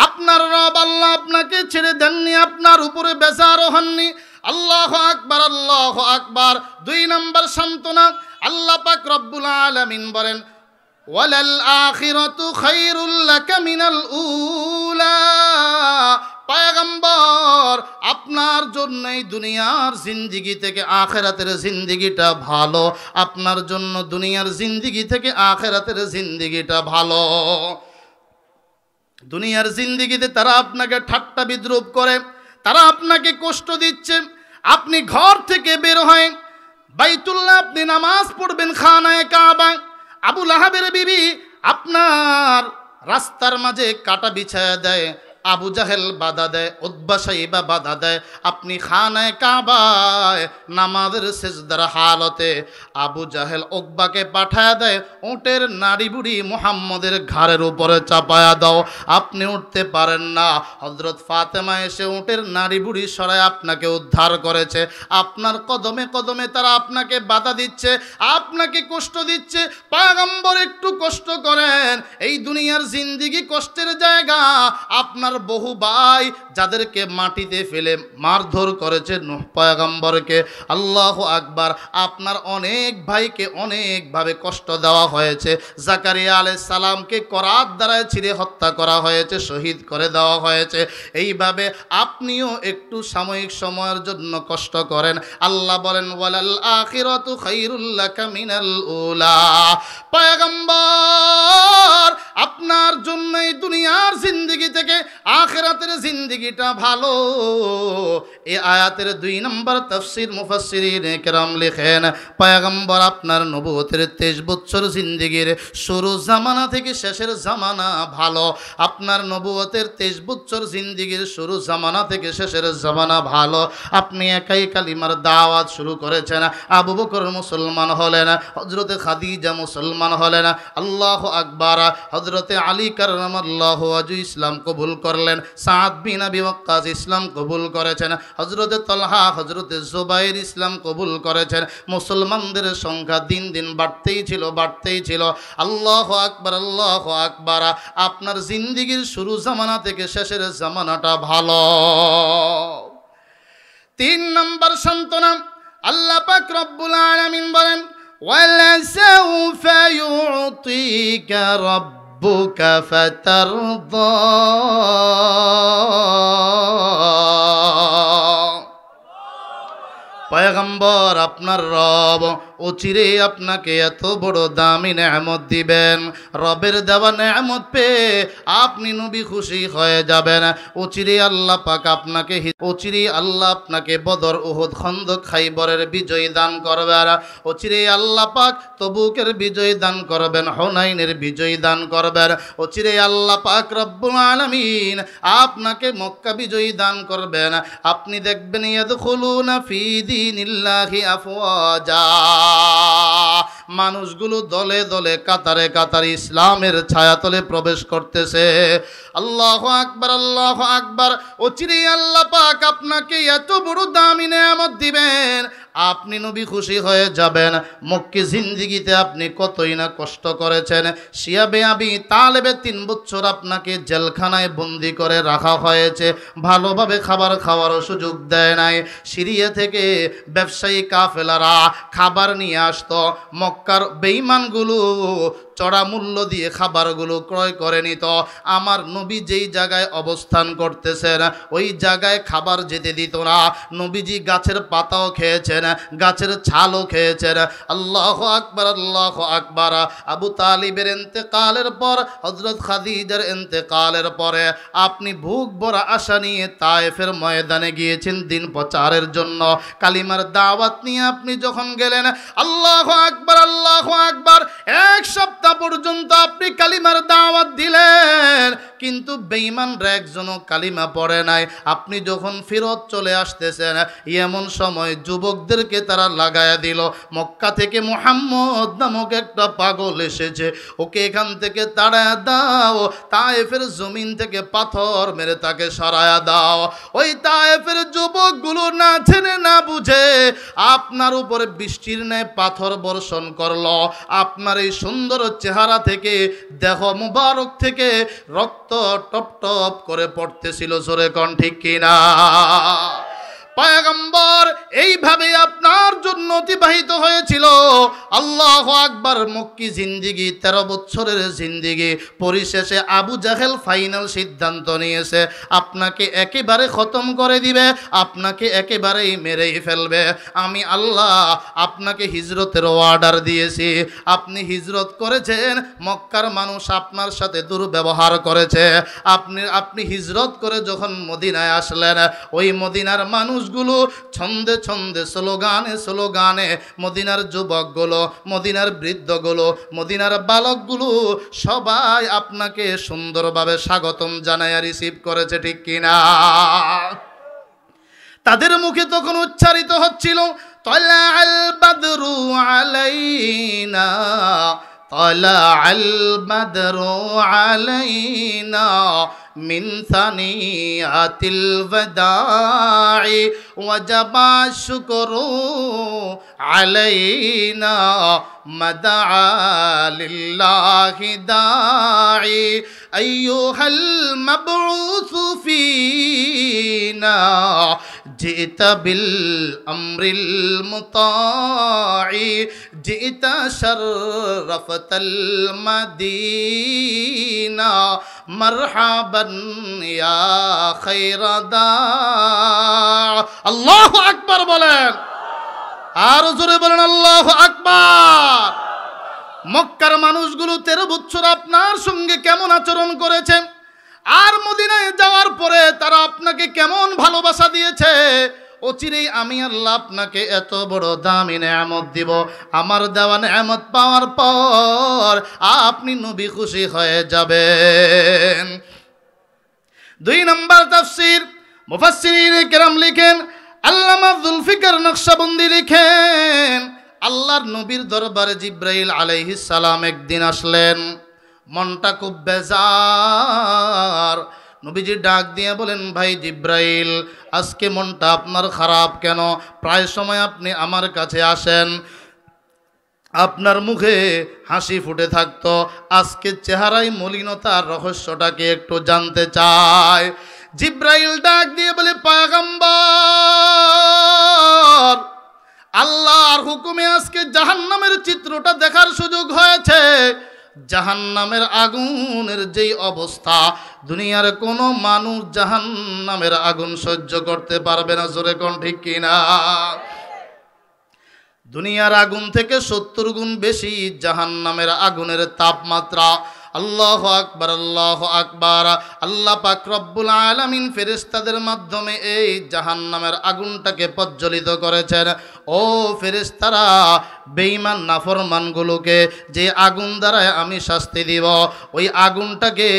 আপনার রব আল্লাহ আপনাকে ছেড়ে দেননি, আপনার উপরে বেজার হননি। আল্লাহু আকবার, আল্লাহু আকবার। 2 নম্বর সান্ত্বনা আল্লাহ পাক রব্বুল আলামিন বলেন, ওয়ালাল আখিরাতু খায়রুল লাকা মিনাল উলা। পয়গম্বর, আপনার জন্য এই দুনিয়ার জিন্দেগি থেকে আখিরাতের জিন্দেগিটা ভালো, আপনার জন্য দুনিয়ার জিন্দেগি থেকে আখিরাতের জিন্দেগিটা ভালো। দুনিয়ার জিন্দেগিতে তারা আপনাকে ঠাট্টা বিদ্রুপ করে, তারা আপনাকে কষ্ট দিচ্ছে। আপনি ঘর থেকে বের হয় বাইতুল্লাহ, আপনি নামাজ পড়বেন খানায়ে কাবা, আবু লাহাবের বিবি আপনার রাস্তার মাঝে কাটা বিছায়া দেয়, আবু জাহেল বাধা দেয়, উতবা সাইবা বাধা দেয়। আপনি খানায়ে কাবায় নামাজের সিজদার হালতে আবু জাহেল উকবাকে পাঠায়া দেয়, উটের নাড়ি বুড়ি মুহাম্মদের ঘাড়ের উপরে চাপায়া দাও, আপনি উঠতে পারেন না। হযরত ফাতেমা এসে উটের নাড়ি বুড়ি সরায় আপনাকে উদ্ধার করেছে। আপনার কদমে কদমে তারা আপনাকে বাধা দিচ্ছে, আপনাকে কষ্ট দিচ্ছে। পয়গম্বর, একটু কষ্ট করেন, এই দুনিয়ার জিন্দেগি কষ্টের জায়গা। আপনার বহু ভাই যাদেরকে মাটিতে ফেলে মারধর করেছে নূহ পয়গম্বরকে, আল্লাহু আকবার, আপনার অনেক ভাইকে অনেকভাবে কষ্ট দেওয়া হয়েছে। জাকারিয়া আলাইহিস সালামকে করাত দ্বারা ছিঁড়ে হত্যা করা হয়েছে, শহীদ করে দেওয়া হয়েছে। এইভাবে আপনিও একটু সাময়িক সময়ের জন্য কষ্ট করেন। আল্লাহ বলেন, ওয়ালাল আখিরাতু খায়রুল লাকা মিনাল উলা। পয়গম্বর, আপনার জন্য এই দুনিয়ার জিন্দেগি থেকে আখিরাতের জিন্দেগিটা ভালো। এই আয়াতের 2 নম্বর তাফসীর মুফাসসিরিনে কেরাম লেখেন, পয়গম্বর আপনার নবুয়তের 23 বছর জিন্দেগির শুরু জামানা থেকে শেষের জামানা ভালো। আপনার নবুয়তের 23 বছর জিন্দেগির শুরু জামানা থেকে শেষের জামানা ভালো। আপনি একাই কালিমার দাওয়াত শুরু করেছেন, আবু বকর মুসলমান হলেন, হযরতে খাদিজা মুসলমান হলেন, আল্লাহু আকবার। হযরতে আলী কাররামাল্লাহু ওয়াজহু ইসলাম কবুল করলেন, সাদ বিন আবি ওয়াক্কাস ইসলাম কবুল করেছেন, হযরতে তালহা, হযরতে জুবাইর ইসলাম কবুল করেছেন। মুসলমানদের সংখ্যা দিন দিন বাড়তেই ছিল, বাড়তেই ছিল। আল্লাহু আকবার, আল্লাহু আকবার। আপনার জিন্দেগির শুরু জামানা থেকে শেষের জামানাটা ভালো। 3 নম্বর সান্ত্বনা আল্লাহ পাক রব্বুল আলামিন বলেন, ওয়ালাসাউফা ইউতিকা রাব্বুকা ফাতারদা। পয়গম্বর, আপনার রব অচিরে আপনাকে এত বড় দামি নেয়ামত দিবেন। রবের দেওয়া নেয়ামত পেয়ে আপনি নবী খুশি হয়ে যাবেন। অচিরে আল্লাহ পাক আপনাকে আল্লাহ আপনাকে বদর, উহুদ, খন্দক, খাইবরের বিজয় দান করবেন। অচিরে আল্লাহ পাক তবুকের বিজয় দান করবেন, হুনাইনের বিজয় দান করবেন। অচিরে আল্লাহ পাক রব্বুল আলামিন আপনাকে মক্কা বিজয় দান করবেন। আপনি দেখবেন ইয়াদখুলুনা ফি দীনিল্লাহি আফওয়াজা, মানুষগুলো দলে দলে কাতারে কাতারে ইসলামের ছায়াতলে প্রবেশ করতেছে। আল্লাহু আকবার, আল্লাহু আকবার। অচিরেই আল্লাহ পাক আপনাকে এত বড় দামি নেয়ামত দিবেন, আপনি নবী খুশি হয়ে যাবেন। মক্কি জিন্দেগিতে আপনি কতই না কষ্ট করেছেন। শিয়াবে আবি তালেবে 3 বছর আপনাকে জেলখানায় বন্দি করে রাখা হয়েছে, ভালোভাবে খাবার খাওয়ারও সুযোগ দেয় নাই। সিরিয়া থেকে ব্যবসায়ী কাফেলারা খাবার নিয়ে আসতো, মক্কার বেঈমানগুলো চড়া মূল্য দিয়ে খাবারগুলো ক্রয় করে নিত। আমার নবী যেই জায়গায় অবস্থান করতেছেন ওই জায়গায় খাবার যেতে দিত না। নবীজি গাছের পাতাও খেয়েছেন, গাছের ছালও খেয়েছেন। আল্লাহু আকবার, আল্লাহু আকবার। আবু তালিবের ইন্তেকালের পর, হযরত খাদিজার ইন্তেকালের পরে আপনি বুক ভরা আশা নিয়ে তায়েফের ময়দানে গিয়েছেন দিন প্রচারের জন্য। কালিমার দাওয়াত নিয়ে আপনি যখন গেলেন, আল্লাহু আকবার, আল্লাহু আকবার, 1 সপ্তাহ সপ্তাহ পর্যন্ত আপনি কালিমার দাওয়াত দিলেন, কিন্তু বেঈমানরা একজনও কালিমা পড়ে নাই। আপনি যখন ফেরত চলে আসতেছেন, এমন সময় যুবকদেরকে তারা লাগায়া দিল, মক্কা থেকে মুহাম্মদ নামক একটা পাগল এসেছে, ওকে এখান থেকে তাড়ায়া দাও, তায়েফের জমিন থেকে পাথর মেরে তাকে সরায়া দাও। ওই তায়েফের যুবকগুলো না জেনে না বুঝে আপনার উপরে বৃষ্টির ন্যায় পাথর বর্ষণ করলো। আপনার এই সুন্দর চেহারা থেকে, দেহ মুবারক থেকে রক্ত টপ টপ করে পড়তেছিল। জোরে কোন ঠিক কিনা? পয়গম্বর এইভাবে আপনার জন্য অতিবাহিত হয়েছিল। আল্লাহু আকবার। মক্কি জিন্দিগি 13 বছরের জিন্দিগি, পরিশেষে আবু জাহেল ফাইনাল সিদ্ধান্ত নিয়েছে আপনাকে একেবারে খতম করে দিবে, আপনাকে একেবারেই মেরেই ফেলবে। আমি আল্লাহ আপনাকে হিজরতের অর্ডার দিয়েছি, আপনি হিজরত করেছেন, মক্কার মানুষ আপনার সাথে দুর্ব্যবহার করেছে। আপনি হিজরত করে যখন মদিনায় আসলেন, ওই মদিনার মানুষগুলো ছন্দে ছন্দে স্লোগানে স্লোগানে, মদিনার যুবকগুলো, মদিনার বৃদ্ধগুলো, মদিনার বালকগুলো সবাই আপনাকে সুন্দরভাবে স্বাগতম জানায় রিসিভ করেছে। ঠিক কিনা? তাদের মুখে তখন উচ্চারিত হচ্ছিল, তালাআল বাদরু আলাইনা, তালাআল বাদরু আলাইনা মিন সানিয়াতিল ওয়াদা'i ওয়াজাবা শুকরু আলাইনা মাদআ লিল্লাহি দা'i আইয়ুহাল মাবউসু ফিনা জিতা বিল আমরিল মুতা'i জিতা শাররাফতাল মাদিনা মারহাবান ইয়া খায়রা দা। আল্লাহু আকবার বলেন, আর জোরে বলেন আল্লাহু আকবার। মক্কার মানুষগুলো 13 বছর আপনার সঙ্গে কেমন আচরণ করেছে, আর মদিনায় যাওয়ার পরে তারা আপনাকে কেমন ভালোবাসা দিয়েছে, অচিরেই আমি আল্লাহ আপনাকে এত বড় দামি নেয়ামত দিব। আমার দেওয়া নেয়ামত পাওয়ার পর আপনি নবী খুশি হয়ে যাবেন। 2 নম্বর তাফসীর মুফাসসিরিনে কেরাম লিখেন, আল্লামা জুলফিকার নকশবন্দি লিখেন, আল্লাহর নবীর দরবারে জিব্রাইল আলাইহিস সালাম একদিন আসলেন, মনটা খুব বেজার। নবীজি ডাক দিয়ে বলেন, ভাই জিব্রাইল, আজকে মনটা আপনার খারাপ কেন? প্রায় সময় আপনি আমার কাছে আসেন, আপনার মুখে হাসি ফুটে থাকতো, আজকে চেহারায় মলিনতার রহস্যটাকে একটু জানতে চায়। জিব্রাইল ডাক দিয়ে বলে, পয়গম্বর, আল্লাহর হুকুমে আজকে জাহান্নামের চিত্রটা দেখার সুযোগ হয়েছে। জাহান্নামের আগুনের যেই অবস্থা, দুনিয়ার কোনো মানুষ জাহান্নামের আগুন সহ্য করতে পারবে না। জোরে কোন ঠিক কিনা? দুনিয়ার আগুন থেকে 70 গুণ বেশি জাহান্নামের আগুনের তাপমাত্রা। আল্লাহু আকবার, আল্লাহু আকবার। আল্লাহ পাক রব্বুল আলামিন ফেরেশতাদের মাধ্যমে এই জাহান্নামের আগুনটাকে প্রজ্বলিত করেছেন। ও ফেরেশতারা, বেঈমান নাফরমানগুলোকে যে আগুন দ্বারায় আমি শাস্তি দিব, ওই আগুনটাকে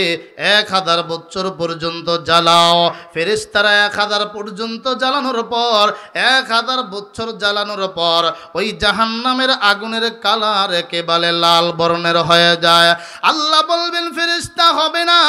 1000 বছর পর্যন্ত জ্বালাও। ফেরেশতারা 1000 পর্যন্ত জ্বালানোর পর, 1000 বছর জ্বালানোর পর ওই জাহান্নামের আগুনের কালার একেবারে লাল বর্ণের হয়ে যায়। আল্লাহ বলবেন, ফেরেশতা হবে না,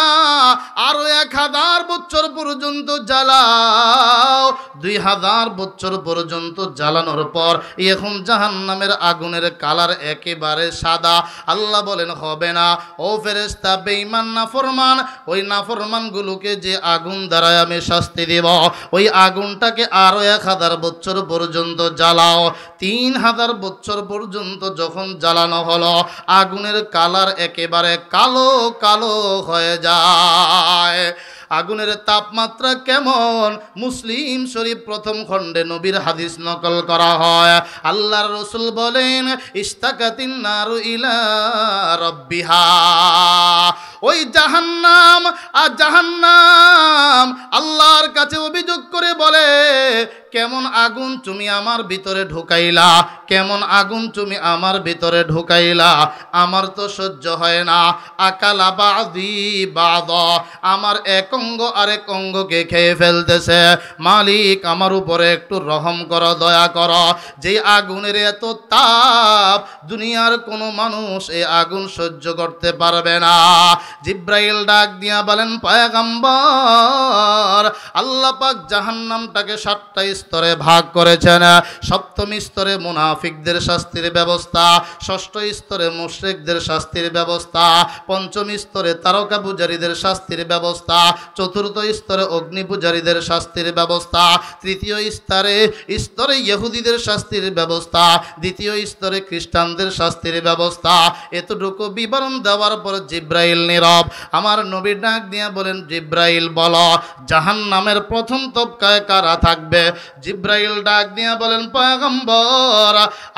আরো 1000 বছর পর্যন্ত জ্বালাও। 2000 বছর পর্যন্ত জ্বালানোর পর এখন জাহান্নামের আগুনের কালার একেবারে সাদা। আল্লাহ বলেন, হবে না। ও ফেরেশতা, বেঈমান নাফরমান, ওই নাফরমানগুলোকে যে আগুন দ্বারা আমি শাস্তি দেব, ওই আগুনটাকে আরো 1000 বছর পর্যন্ত জ্বালাও। 3000 বছর পর্যন্ত যখন জ্বালানো হলো, আগুনের কালার একেবারে কালো কালো হয়ে যায়। আগুনের তাপমাত্রা কেমন? মুসলিম শরীফ প্রথম খণ্ডে নবীর হাদিস নকল করা হয়। আল্লাহর রাসূল বলেন, ইস্তাকাতিন নারু ইলা রাব্বিহা। ওই জাহান্নাম আল্লাহর কাছে অভিযোগ করে বলে, কেমন আগুন তুমি আমার ভিতরে ঢুকাইলা, কেমন আগুন তুমি আমার ভিতরে ঢুকাইলা, আমার তো সহ্য হয় না। আকালা বাদি বাদ, আমার এক অঙ্গ আরেক অঙ্গকে খেয়ে ফেলতেছে। মালিক আমার উপরে একটু রহম করো, দয়া করো। যে আগুনের এত তাপ, দুনিয়ার কোনো মানুষ এই আগুন সহ্য করতে পারবে না। জিব্রাইল ডাক দিয়া বলেন, পয়গম্বর, আল্লাহ পাক জাহান্নামটাকে 7টা স্তরে ভাগ করেছেন। সপ্তম স্তরে মুনাফিকদের শাস্তির ব্যবস্থা, ষষ্ঠ স্তরে মুশরিকদের শাস্তির ব্যবস্থা, পঞ্চম স্তরে তারকা পূজারীদের শাস্তির ব্যবস্থা, চতুর্থ স্তরে অগ্নি পূজারীদের শাস্তির ব্যবস্থা, তৃতীয় স্তরে ইহুদিদের শাস্তির ব্যবস্থা, দ্বিতীয় স্তরে খ্রিস্টানদের শাস্তির ব্যবস্থা। এতটুকু বিবরণ দেওয়ার পর জিব্রাইল নীরব। আমার নবী ডাক দিয়ে বলেন, জিব্রাইল বলো, জাহান্নামের প্রথম তবকায় কারা থাকবে? জিব্রাইল ডাক দিয়ে বলেন, পয়গম্বর,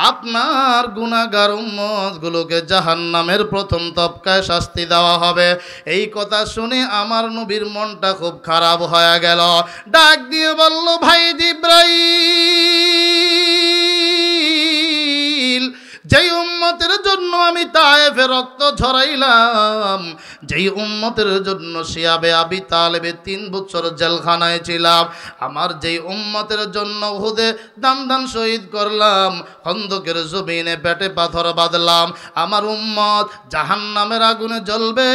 আপনার গুনাহগার উম্মতগুলোকে জাহান্নামের প্রথম তবকায় শাস্তি দেওয়া হবে। এই কথা শুনে আমার নবীর মনটা খুব খারাপ হয়ে গেল। ডাক দিয়ে বলল, ভাই জিব্রাইল, যেই উম্মতের জন্য আমি তায়েফে রক্ত ঝরাইলাম, যেই উম্মতের জন্য শিয়াবে আবি তালেবে 3 বছর জেলখানায় ছিলাম, আমার যেই উম্মতের জন্য উহুদে দান শহীদ করলাম, খন্দকের জমিনে পেটে পাথর বাঁধলাম, আমার উম্মত জাহান্নামের আগুনে জ্বলবে,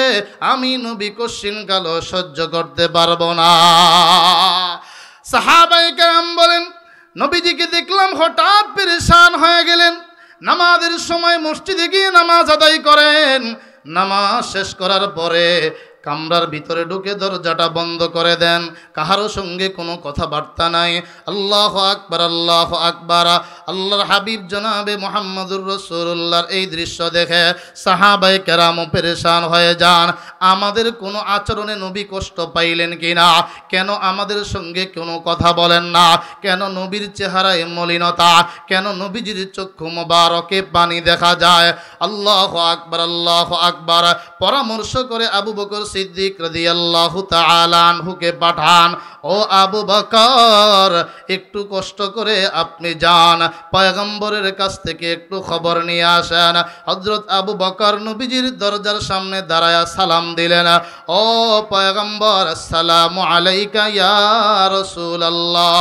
আমি নবী কশিন কালো সহ্য করতে পারবো না। সাহাবায়ে কেরাম বলেন, নবীজিকে দেখলাম হঠাৎ পেরেশান হয়ে গেলেন। নামাজের সময় মসজিদে গিয়ে নামাজ আদায় করেন। নামাজ শেষ করার পরে কামরার ভিতরে ঢুকে দরজাটা বন্ধ করে দেন। কাহারও সঙ্গে কোনো কথাবার্তা নাই। আল্লাহু আকবার, আল্লাহু আকবার। আল্লাহর হাবিব জনাবে মুহাম্মদুর রাসূলুল্লাহর এই দৃশ্য দেখে সাহাবায়ে কেরামও পেরেশান হয়ে যান। আমাদের কোনো আচরণে নবী কষ্ট পাইলেন কিনা? কেন আমাদের সঙ্গে কোনো কথা বলেন না? কেন নবীর চেহারায় মলিনতা? কেন নবীজির চক্ষু মোবারকে পানি দেখা যায়? আল্লাহু আকবার, আল্লাহু আকবার। পরামর্শ করে আবু বকর সিদ্দিক রাদিয়াল্লাহু তাআলা আনহুকে পাঠান, ও আবু বকর, একটু কষ্ট করে আপনি যান, পয়গম্বরের কাছ থেকে একটু খবর নিয়ে আসেন। হযরত আবু বকর নবীজির দরজার সামনে দাঁড়ায়া সালাম দিলেন, ও পয়গম্বর, আসসালামু আলাইকা ইয়া রাসূলুল্লাহ।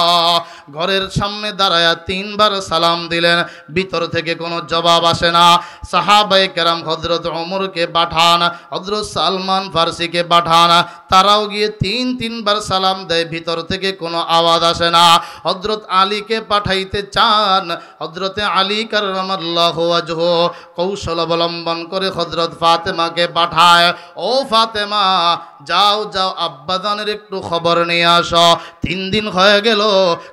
ঘরের সামনে দাঁড়ায়া 3 বার সালাম দিলেন, ভিতর থেকে কোনো জবাব আসে না। সাহাবায়ে কেরাম হযরত ওমরকে পাঠান, হযরত সালমান ফারসিকে পাঠান, তারাও গিয়ে 3 বার সালাম দেয়, ভিতর থেকে কোনো আওয়াজ আসে না। হযরত আলীকে পাঠাইতে চান, হযরতে আলী কাররামাল্লাহু ওয়াজহু কৌশল অবলম্বন করে হযরত ফাতেমাকে পাঠায়, ও ফাতেমা, যাও যাও আব্বাজানের একটু খবর নিয়ে আসো। 3 দিন হয়ে গেল,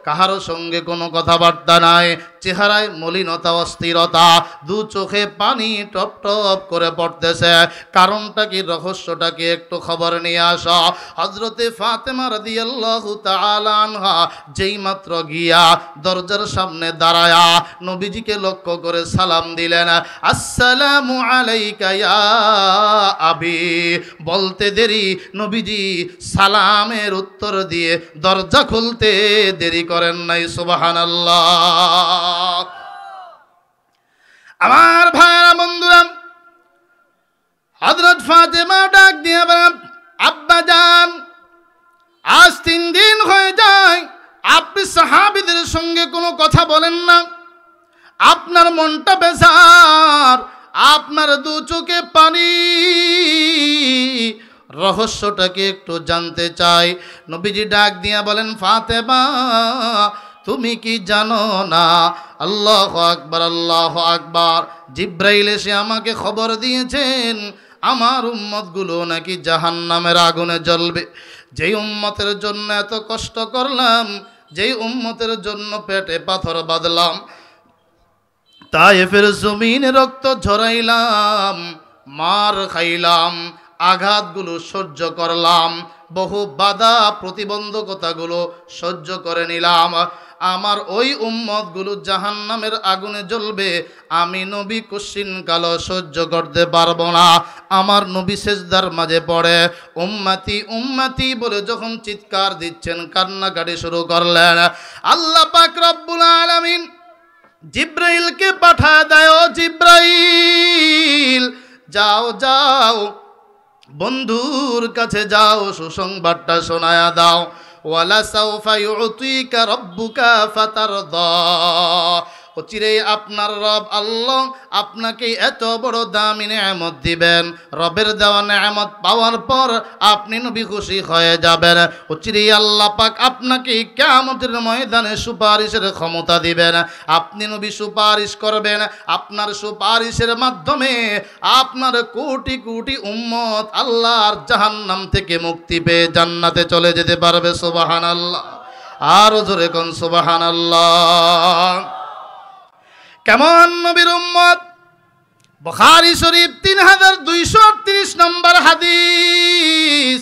কাহারো সঙ্গে কোনো কথাবার্তা নাই, চেহারায় মলিনতা, অস্থিরতা, 2 চোখে পানি টপ টপ করে পড়তেছে। কারণটা কি, রহস্যটা কি, একটু খবর নিয়ে আসো। হযরতে ফাতেমা রাদিয়াল্লাহু তাআলা আনহা যেই মাত্র গিয়া দরজার সামনে দাঁড়ায়া নবীজিকে লক্ষ্য করে সালাম দিলেন, আসসালামু আলাইকা ইয়া আবি। বলতে দেরি নবীজি সালামের উত্তর দিয়ে দরজা খুলতে দেরি করেন নাই। সুবহানাল্লাহ। আমার ভাইরা বন্ধুরা, হযরত ফাতেমা ডাক দিয়ে বলেন, আব্বা জান, আজ 3 দিন হয়ে যায় আপনি সাহাবীদের সঙ্গে কোনো কথা বলেন না, আপনার মনটা বেজার, আপনার 2 চোখে পানি, রহস্যটাকে একটু জানতে চাই। নবীজি ডাক দিয়া বলেন, ফাতেমা, তুমি কি জানো না? আল্লাহু আকবার, আল্লাহু আকবার। জিব্রাইল এসে আমাকে খবর দিয়েছেন আমার উম্মতগুলো নাকি জাহান্নামের আগুনে জ্বলবে। যেই উম্মতের জন্য এত কষ্ট করলাম, যেই উম্মতের জন্য পেটে পাথর বাঁধলাম, তায়েফের জমিনে রক্ত ঝরাইলাম, মার খাইলাম, আঘাতগুলো সহ্য করলাম, বহু বাধা প্রতিবন্ধকতাগুলো সহ্য করে নিলাম, আমার ওই উম্মতগুলো জাহান্নামের আগুনে জ্বলবে, আমি নবী কোশ্চিন কালো সহ্য করতে পারবো না। আমার নবী সেজদার মাঝে পড়ে উম্মতি উম্মতি বলে যখন চিৎকার দিচ্ছেন, কান্নাকাটি শুরু করলেন। আল্লাহ পাক রব্বুল আলামিন জিব্রাইলকে পাঠা দেয়, ও জিব্রাইল যাও যাও বন্ধুর কাছে যাও, সুসংবাদটা শোনায়া দাও। ওয়ালা সাউফা ইউতিকা রাব্বুকা ফাতারদা, অচিরেই আপনার রব আল্লাহ আপনাকে এত বড় দামি নেয়ামত দিবেন। রবের দেওয়া নেয়ামত পাওয়ার পর আপনি নবী খুশি হয়ে যাবেন। অচিরেই আল্লাহ পাক আপনাকে কিয়ামতের ময়দানে সুপারিশের ক্ষমতা দিবেন। আপনি নবী সুপারিশ করবেন, আপনার সুপারিশের মাধ্যমে আপনার কোটি কোটি উম্মত আল্লাহর জাহান্নাম থেকে মুক্তি পেয়ে জান্নাতে চলে যেতে পারবে। সুবহানাল্লাহ, আরো জোরে কোন সুবহানাল্লাহ। কেমন নবীর উম্মত? বুখারী শরীফ 3238 নম্বর হাদিস।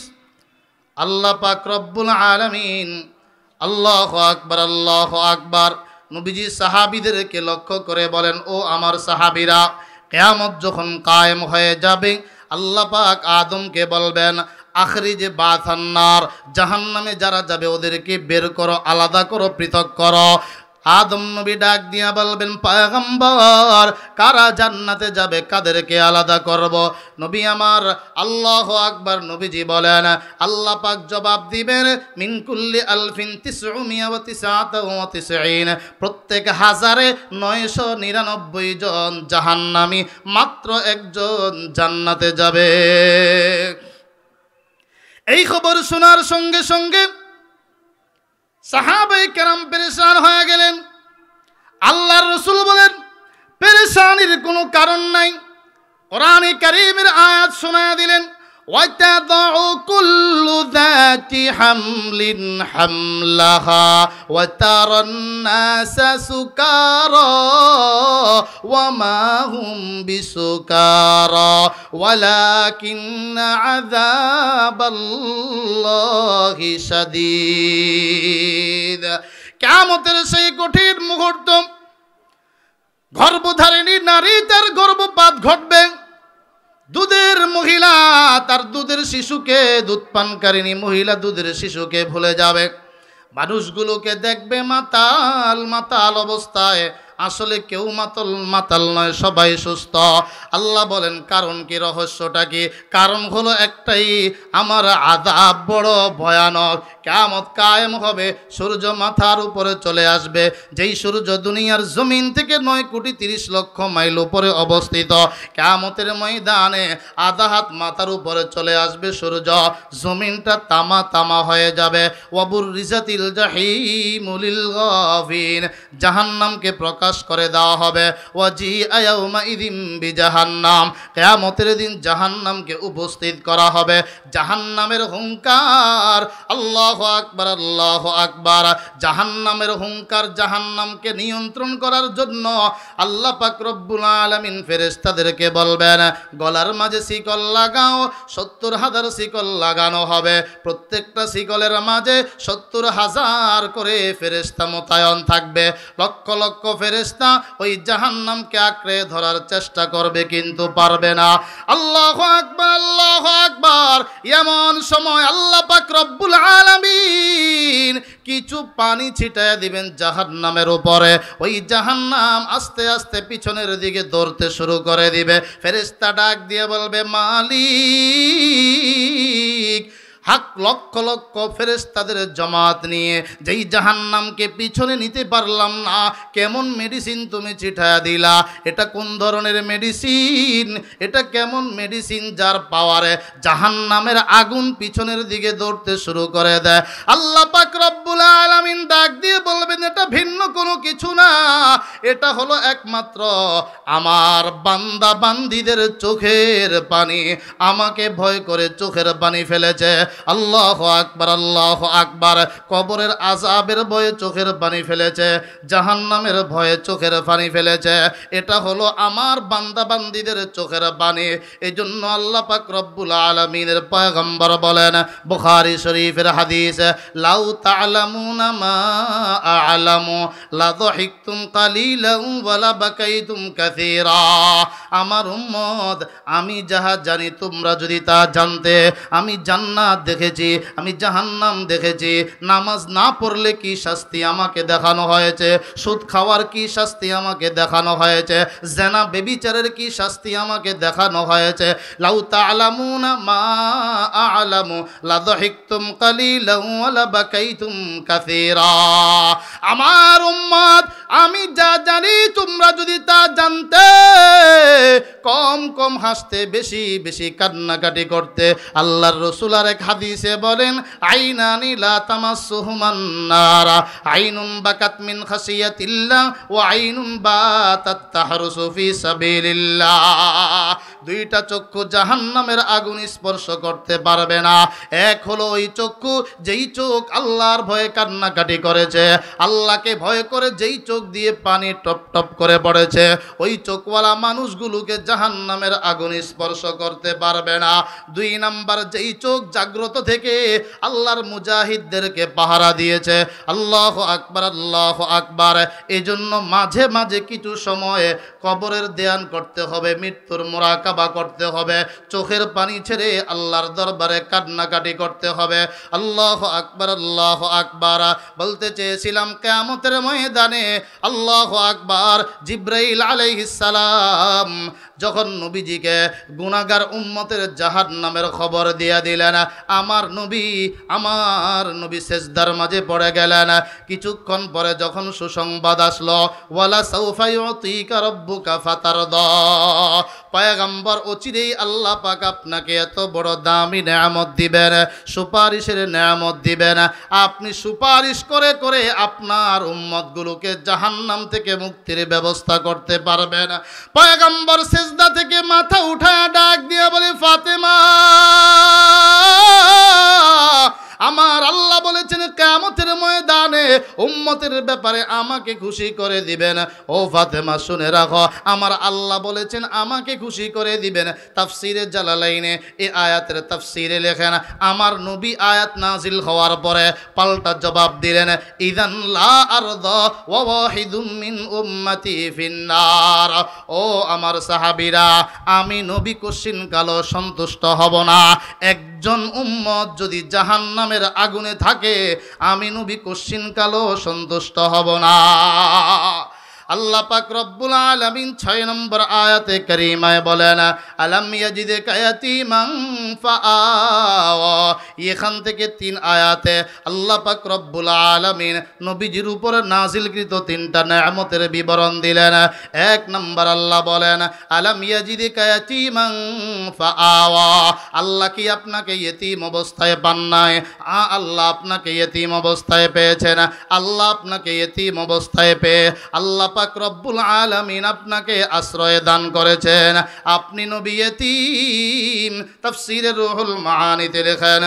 আল্লাহ পাক রব্বুল আলামিন, আল্লাহু আকবার আল্লাহু আকবার, নবীজি সাহাবীদেরকে লক্ষ্য করে বলেন, ও আমার সাহাবীরা, কিয়ামত যখন কায়েম হয়ে যাবে আল্লাহ পাক আদমকে বলবেন, আখরিজে বাসান্নার, জাহান্নামে যারা যাবে ওদেরকে বের করো, আলাদা করো, পৃথক করো। আদম নবী ডাক দিয়া বলবেন, পয়গম্বর, কারা জান্নাতে যাবে, কাদেরকে আলাদা করব? নবী আমার আল্লাহু আকবার, নবীজি বলেন, আল্লাহ পাক জবাব দিবেন, মিন কুল্লি আলফিন 999, প্রত্যেক হাজারে 999 জন জাহান্নামী, মাত্র একজন জান্নাতে যাবে। এই খবর শোনার সঙ্গে সঙ্গে সাহাবায়ে কেরাম পেরেশান হয়ে গেলেন। আল্লাহর রাসূল বলেন, পেরেশানির কোনো কারণ নাই। কোরআনে কারীমের আয়াত শোনায়া দিলেন, ওয়াতাদউ কুল্লু যাতি হামলিন হামলাহা ওয়া তারান নাসা সুকারা ওয়া মা হুম বিসুকারা ওয়ালাকিন্না আযাবাল্লাহি শাদীদ। কিয়ামতের সেই কঠিন মুহূর্ত, গর্ভধারিণী নারী তার গর্ভপাত ঘটবে, দুধের মহিলা তার দুধের শিশুকে, দুধ পানকারিনী মহিলা দুধের শিশুকে ভুলে যাবে। মানুষগুলোকে দেখবে মাতাল মাতাল অবস্থায়, আসলে কেউ মাতাল নয়, সবাই সুস্থ। আল্লাহ বলেন, কারণ কি, রহস্যটা কি? কারণ হলো একটাই, আমার আযাব বড় ভয়ানক। কিয়ামত কায়েম হবে, সূর্য মাথার উপরে চলে আসবে, যেই সূর্য দুনিয়ার জমিন থেকে 9,30,00,000 মাইল উপরে অবস্থিত। কিয়ামতের ময়দানে আধা হাত মাথার উপরে চলে আসবে সূর্য, জমিনটা তামা তামা হয়ে যাবে। ওয়াবুররিজাতিল জাহিমু লিল গাফিন, জাহান্নামকে প্রকাশ করে দেওয়া হবে। ওয়াজিআ ইয়াউমা ইযিম বিজাহান্নাম, কিয়ামতের দিন জাহান্নামকে উপস্থিত করা হবে। জাহান্নামের হুঙ্কার, আল্লাহু আকবার আল্লাহু আকবার। জাহান্নামের হুঙ্কার, জাহান্নামকে নিয়ন্ত্রণ করার জন্য আল্লাহ পাক রব্বুল আলামিন ফেরেশতাদেরকে বলবেন, গলার মাঝে শিকল লাগাও। 70,000 শিকল লাগানো হবে, প্রত্যেকটা শিকলের মাঝে 70,000 করে ফেরেশতা মোতায়েন থাকবে। লক্ষ লক্ষ ফেরেশতা ওই জাহান্নামকে আঁকড়ে ধরার চেষ্টা করবে, কিন্তু পারবে না। আল্লাহু আকবার আল্লাহু আকবার। এমন সময় আল্লাহ পাক রব্বুল আলামিন কিছু পানি ছিটায় দিবেন জাহান্নামের উপরে। ওই জাহান্নাম আস্তে আস্তে পিছনের দিকে দৌড়তে শুরু করে দিবে। ফেরেশতা ডাক দিয়ে বলবে, মালিক, হাক লক্ষ লক্ষ ফেরেশতাদের জমাত নিয়ে যেই জাহান্নামকে পিছনে নিতে পারলাম না, কেমন মেডিসিন তুমি ছিটায়া দিলা? এটা কোন ধরনের মেডিসিন? এটা কেমন মেডিসিন যার পাওয়ারে জাহান্নামের আগুন পিছনের দিকে দৌড়তে শুরু করে দেয়? আল্লাহ পাক রব্বুল আলামিন ডাক দিয়ে বলবেন, এটা ভিন্ন কোনো কিছু না, এটা হলো একমাত্র আমার বান্দা বান্দীদের চোখের পানি। আমাকে ভয় করে চোখের পানি ফেলেছে। আল্লাহু আকবার, আল্লাহু আকবার। কবরের আযাবের ভয়ে চোখের পানি ফেলেছে, জাহান্নামের ভয়ে চোখের পানি ফেলেছে। এটা হলো আমার বান্দা বান্দীদের চোখের পানি। এই জন্য আল্লাহ পাক রব্বুল আলামিনের পয়গম্বর বলেন, বুখারী শরীফের হাদিস, লাউ তা'লামুনা মা আ'লামু লা যাহিকতুম কালিলান ওয়া লা বাকাইতুম কাসীরা। আমার উম্মত, আমি যাহা জানি তোমরা যদি তা জানতে, আমি জান্নাত দেখেছি, আমি জাহান্নাম দেখেছি, নামাজ না পড়লে কি শাস্তি আমাকে দেখানো হয়েছে, সুদ খাওয়ার কি শাস্তি আমাকে দেখানো হয়েছে, জেনা বেবিচারের কি শাস্তি আমাকে দেখানো হয়েছে। লাউ তা'লামুনা মা আ'লামু লা যাহিকতুম কালিলান ওয়া লা বাকাইতুম কাসীরা। আমার উম্মত, আমি যা জানি তোমরা যদি তা জানতে, কম কম হাসতে, বেশি বেশি কান্নাকাটি করতে। আল্লাহর রাসূল আর এক হাদিসে বলেন, আইনানি লা তামাসসুহুমান নার, আইনুন বাকাত মিন খাসিয়াতিল্লাহ ওয়া আইনুন বাতাত তাহরুসু ফি সাবিলিল্লাহ। দুইটা চক্ষু জাহান্নামের আগুন স্পর্শ করতে পারবে না। এক হলো ওই চক্ষু যেই চোখ আল্লাহর ভয়ে কান্নাকাটি করেছে, আল্লাহকে ভয় করে যেই চোখ দিয়ে পানি টপ টপ করে পড়েছে, ওই চোখওয়ালা মানুষগুলোকে জাহান্নামের আগুন স্পর্শ করতে পারবে না। দুই নাম্বার, যেই চোখ জাগ্রত থেকে আল্লাহর মুজাহিদদেরকে পাহারা দিয়েছে। আল্লাহু আকবার, আল্লাহু আকবার। এজন্য মাঝে মাঝে কিছু সময় কবরের ধ্যান করতে হবে, মৃত্যুর মুরাকাবা করতে হবে, চোখের পানি ছেড়ে আল্লাহর দরবারে কান্নাকাটি করতে হবে। আল্লাহু আকবার, আল্লাহু আকবার। বলতে চেয়েছিলাম কিয়ামতের ময়দানে, আল্লাহু আকবার, জিবরাইল আলাইহিস সালাম যখন নবীজিকে গুনাহগার উম্মতের জাহান্নামের খবর দিয়া দিলেন, আমার নবী সেজদার মাঝে পড়ে গেলেন। কিছুক্ষণ পরে যখন সুসংবাদ আসলো, ওয়ালা সাউফা ইউতিকা রাব্বুকা ফাতারদা, পয়গম্বর অচিরেই আল্লাহ পাক আপনাকে এত বড় দামি নেয়ামত দিবেন, সুপারিশের নেয়ামত দিবেন। আপনি সুপারিশ করে করে আপনার উম্মতগুলোকে জাহান্নাম থেকে মুক্তির ব্যবস্থা করতে পারবেন। পয়গম্বর সেজদা থেকে মাথা উঠায় ডাক দিয়ে বলে, ফাতেমা, আমার আল্লাহ বলেছেন কিয়ামতের ময়দানে উম্মতের ব্যাপারে আমাকে খুশি করে দিবেন। ও ফাতেমা, শুনে রাখো, আমার আল্লাহ বলেছেন আমাকে খুশি করে দিবেন। তাফসিরে জালালাইনে এই আয়াতের তাফসিরে লেখেন, আমার নবী আয়াত নাজিল হওয়ার পরে পাল্টা জবাব দিলেন, ইযান লা আরদা ওয়া ওয়াহিদুম মিন উম্মতি ফিন্নার। ও আমার সাহাবীরা, আমি নবী কোশ্চিন কালো সন্তুষ্ট হব না। একজন উম্মত যদি জাহান্নামের আগুনে থাকে, আমি নবী কোশ্চিন কালো সন্তুষ্ট হব না। আল্লাহ পাক রব্বুল আলামিন 6 নম্বর আয়াতে কারীমায় বলেন, আলাম ইয়াজিদকা ইয়াতীমান ফাআওয়া। এখান থেকে 3 আয়াতে আল্লাহ পাক রব্বুল আলামিন নবীজির উপরে নাজিলকৃত 3টা নেয়ামতের বিবরণ দিলেন। 1 নম্বর আল্লাহ বলেন, আলাম ইয়াজিদকা ইয়াতীমান ফাআওয়া। আল্লাহ কি আপনাকে ইয়েতিম অবস্থায় পান নাই? আল্লাহ আপনাকে ইয়েতিম অবস্থায় পেয়েছেন। আল্লাহ আপনাকে ইয়েতিম অবস্থায় পেয়ে আল্লাহ পাক রব্বুল আলামিন আপনাকে আশ্রয় দান করেছেন। আপনি নবী ইয়েতিম। তাফসীরে রুহুল মাআনিতে লেখেন,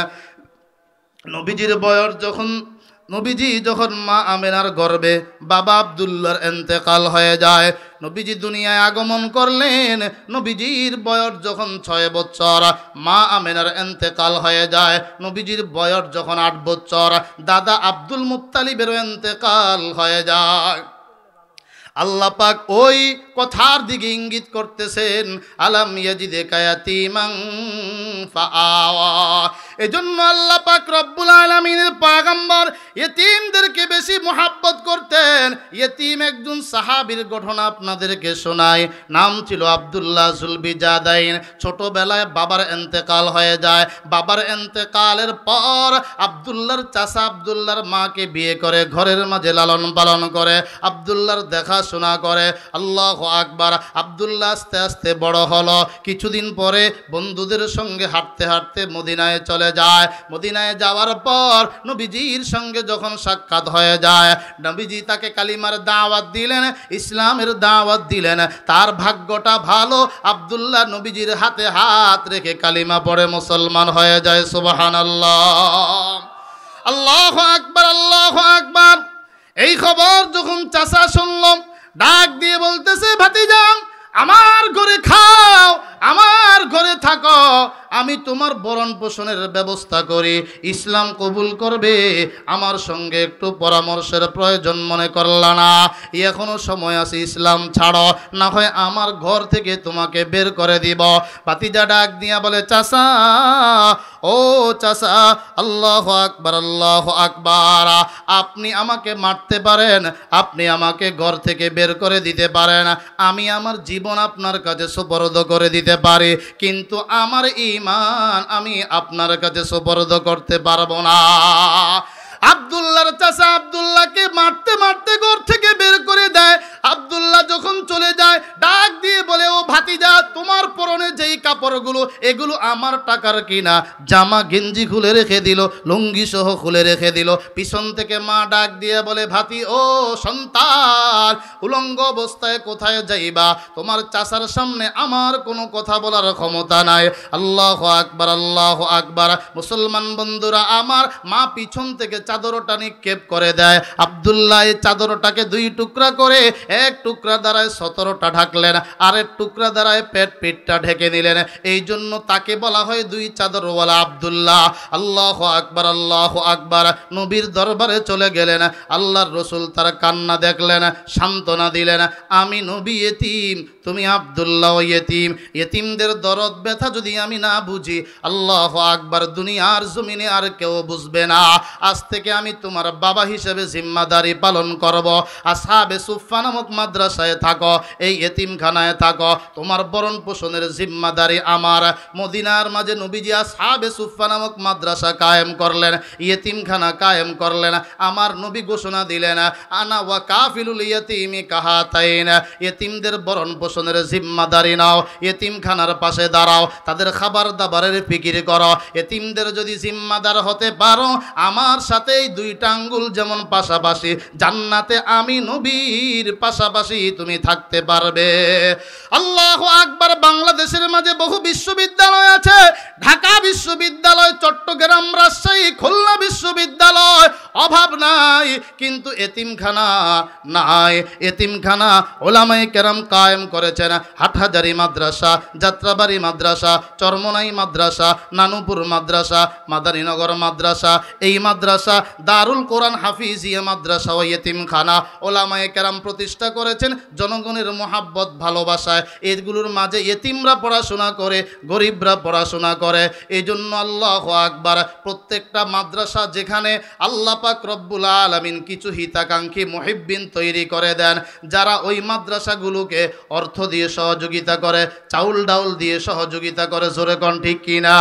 নবীজি যখন মা আমেনার গর্ভে বাবা আব্দুল্লাহর ইন্তেকাল হয়ে যায়, নবীজি দুনিয়ায় আগমন করলেন। নবীজির বয়স যখন 6 বছর, মা আমেনার ইন্তেকাল হয়ে যায়। নবীজির বয়স যখন 8 বছর, দাদা আব্দুল মুত্তালিবের ইন্তেকাল হয়ে যায়। আল্লাহ পাক ওই কথার দিকে ইঙ্গিত করতেছেন, আলাম ইয়াজিদকা ইয়াতীমান ফাআওয়া। এজন্য আল্লাহ পাক রব্বুল আলামিনের পয়গম্বর ইয়েতিমদেরকে বেশি মোহাব্বত করতেন। ইয়েতিম একজন সাহাবীর ঘটনা আপনাদেরকে শোনাই। নাম ছিল আব্দুল্লাহ জুলবিজাদাইন। ছোটবেলায় বাবার ইন্তেকাল হয়ে যায়। বাবার ইন্তেকালের পর আব্দুল্লাহর চাচা আব্দুল্লাহর মাকে বিয়ে করে ঘরের মাঝে লালন পালন করে, আব্দুল্লাহর দেখাশোনা করে। আল্লাহু আকবার। আব্দুল্লাহ আস্তে আস্তে বড় হলো। কিছুদিন পরে বন্ধুদের সঙ্গে হাঁটতে হাঁটতে মদিনায় চলে যায়। মদিনায় যাওয়ার পর নবীজির সঙ্গে যখন সাক্ষাৎ হয়ে যায়, নবী নবীজি তাকে কালিমার দাওয়াত দিলেন, ইসলামের দাওয়াত দিলেন। তার ভাগ্যটা ভালো, আব্দুল্লাহ নবীজির হাতে হাত রেখে কালিমা পড়ে মুসলমান হয়ে যায়। সুবহানাল্লাহ, আল্লাহু আকবার, আল্লাহু আকবার। এই খবর যখন চাচা শুনল, ডাক দিয়ে বলতেছে, ভাতিজা আমার ঘরে খাও, আমার ঘরে থাকো, আমি তোমার ভরণ পোষণের ব্যবস্থা করি। ইসলাম কবুল করবে, আমার সঙ্গে একটু পরামর্শের প্রয়োজন মনে করলা না? এখনো সময় আছে, ইসলাম ছাড়ো, না হয় আমার ঘর থেকে তোমাকে বের করে দিব। ভাতিজা ডাক দিয়া বলে, চাচা, ও চাচা, আল্লাহু আকবার, আল্লাহু আকবার। আপনি আমাকে মারতে পারেন, আপনি আমাকে ঘর থেকে বের করে দিতে পারেন, আমি আমার জীবন আপনার কাছে সুপর্দ করে দিতে পারি, কিন্তু আমার ঈমান আমি আপনার কাছে সুপর্দ করতে পারবো না। আব্দুল্লাহর চাচা আব্দুল্লাহকে মারতে মারতে ঘর থেকে বের করে দেয়। আব্দুল্লাহ যখন চলে যায়, ডাক দিয়ে বলে, ও ভাতিজা, তোমার পরনে যেই কাপড়গুলো, এগুলো আমার টাকার কিনা। জামা গেঞ্জি খুলে রেখে দিল, লুঙ্গি সহ খুলে রেখে দিল। পিছন থেকে মা ডাক দিয়ে বলে, ভাতি, ও সন্তান, উলঙ্গ অবস্থায় কোথায় যাইবা? তোমার চাচার সামনে আমার কোনো কথা বলার ক্ষমতা নাই। আল্লাহু আকবার, আল্লাহু আকবার। মুসলমান বন্ধুরা আমার, মা পিছন থেকে চাদরটা নিক্ষেপ করে দেয়। আব্দুল্লাহ এই চাদরটাকে দুই টুকরা করে, এক টুকরা দ্বারায় 17টা ঢাকলেন, আরেক টুকরা দ্বারায় পিঠটা ঢেকে নিলেন। এই জন্য তাকে বলা হয় দুই চাদরওয়ালা আব্দুল্লাহ। আল্লাহু আকবার, আল্লাহু আকবার। নবীর দরবারে চলে গেলেন, আল্লাহর রসুল তার কান্না দেখলেন, সান্ত্বনা দিলেন, আমি নবী ইতিম, তুমি আব্দুল্লাহ ইতিম। ইতিমদের দরদ ব্যথা যদি আমি না বুঝি, আল্লাহু আকবার, দুনিয়ার জমিনে আর কেউ বুঝবে না। আজ থেকে আমি তোমার বাবা হিসেবে জিম্মাদারি পালন করব। আসহাবে সুফফা নামক মাদ্রাসায় থাকো, এই এতিমখানায় থাকো, তোমার ভরণ পোষণের জিম্মাদারি আমার। মদিনার মাঝে নবীজি আসহাবে সুফফা নামক মাদ্রাসা কায়েম করলেন, এতিমখানা কায়েম করলেন। আমার নবী ঘোষণা দিলেন, আনা ওয়া কাফিলুল ইয়াতিমি কাহাতাইন, এতিমদের ভরণ পোষণের জিম্মাদারি নাও, এতিমখানার পাশে দাঁড়াও, তাদের খাবার দাবারের ফিকির করো। এতিমদের যদি জিম্মাদার হতে পারো, আমার সাথে এই দুইটা আঙ্গুল যেমন পাশাপাশি, জান্নাতে আমি নবীর পাশাপাশি তুমি থাকতে পারবে। আল্লাহু আকবার। বাংলাদেশের মাঝে বহু বিশ্ববিদ্যালয় আছে, ঢাকা বিশ্ববিদ্যালয়, চট্টগ্রাম, রাজশাহী, খুলনা বিশ্ববিদ্যালয়, অভাব নাই, কিন্তু এতিমখানা নাই। এতিমখানা ওলামায়ে কেরাম কায়েম করেছেন। হাটহাজারী মাদ্রাসা, যাত্রাবাড়ি মাদ্রাসা, চরমনাই মাদ্রাসা, নানুপুর মাদ্রাসা, মাদারীনগর মাদ্রাসা, এই মাদ্রাসা দারুল কোরআন হাফিজিয়া মাদ্রাসা ও এতিমখানা ওলামায়ে কেরাম প্রতিষ্ঠা করেছেন জনগণের মহাব্বত ভালোবাসায়। এগুলোর মাঝে এতিমরা পড়াশোনা করে, গরিবরা পড়াশোনা করে। এই জন্য আল্লাহু আকবার, প্রত্যেকটা মাদ্রাসা যেখানে আল্লাহ পাক রব্বুল আলামিন কিছু হিতাকাঙ্ক্ষী মুহিব্বিন তৈরি করে দেন, যারা ওই মাদ্রাসাগুলোকে অর্থ দিয়ে সহযোগিতা করে, চাউল ডাউল দিয়ে সহযোগিতা করে। জোরে কোন ঠিক কিনা?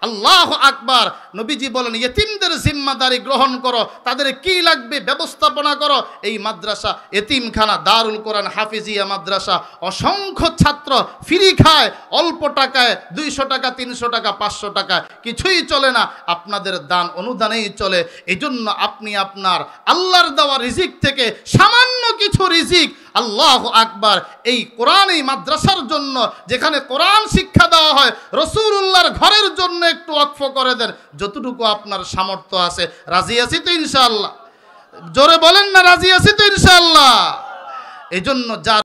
আল্লাহু আকবার। নবীজি বলেন, ইতিমদের জিম্মাদারি গ্রহণ করো, তাদের কি লাগবে ব্যবস্থাপনা করো। এই মাদ্রাসা এতিমখানা দারুল কোরআন হাফিজিয়া মাদ্রাসা অসংখ্য ছাত্র ফ্রি খায়, অল্প টাকায়, 200 টাকা, 300 টাকা, 500 টাকা, কিছুই চলে না, আপনাদের দান অনুদানেই চলে। এই জন্য আপনি আপনার আল্লাহর দেওয়া রিজিক থেকে সামান্য কিছু রিজিক, আল্লাহু আকবার, এই কোরআন, এই মাদ্রাসার জন্য, যেখানে কোরআন শিক্ষা দেওয়া হয়, রাসূলুল্লাহর ঘরের জন্য একটু ওয়াকফ করে দেন, যতটুকু আপনার সামর্থ্য আছে। রাজি আছি তো ইনশাআল্লাহ? জোরে বলেন না, রাজি আছি তো ইনশাআল্লাহ? এই জন্য যার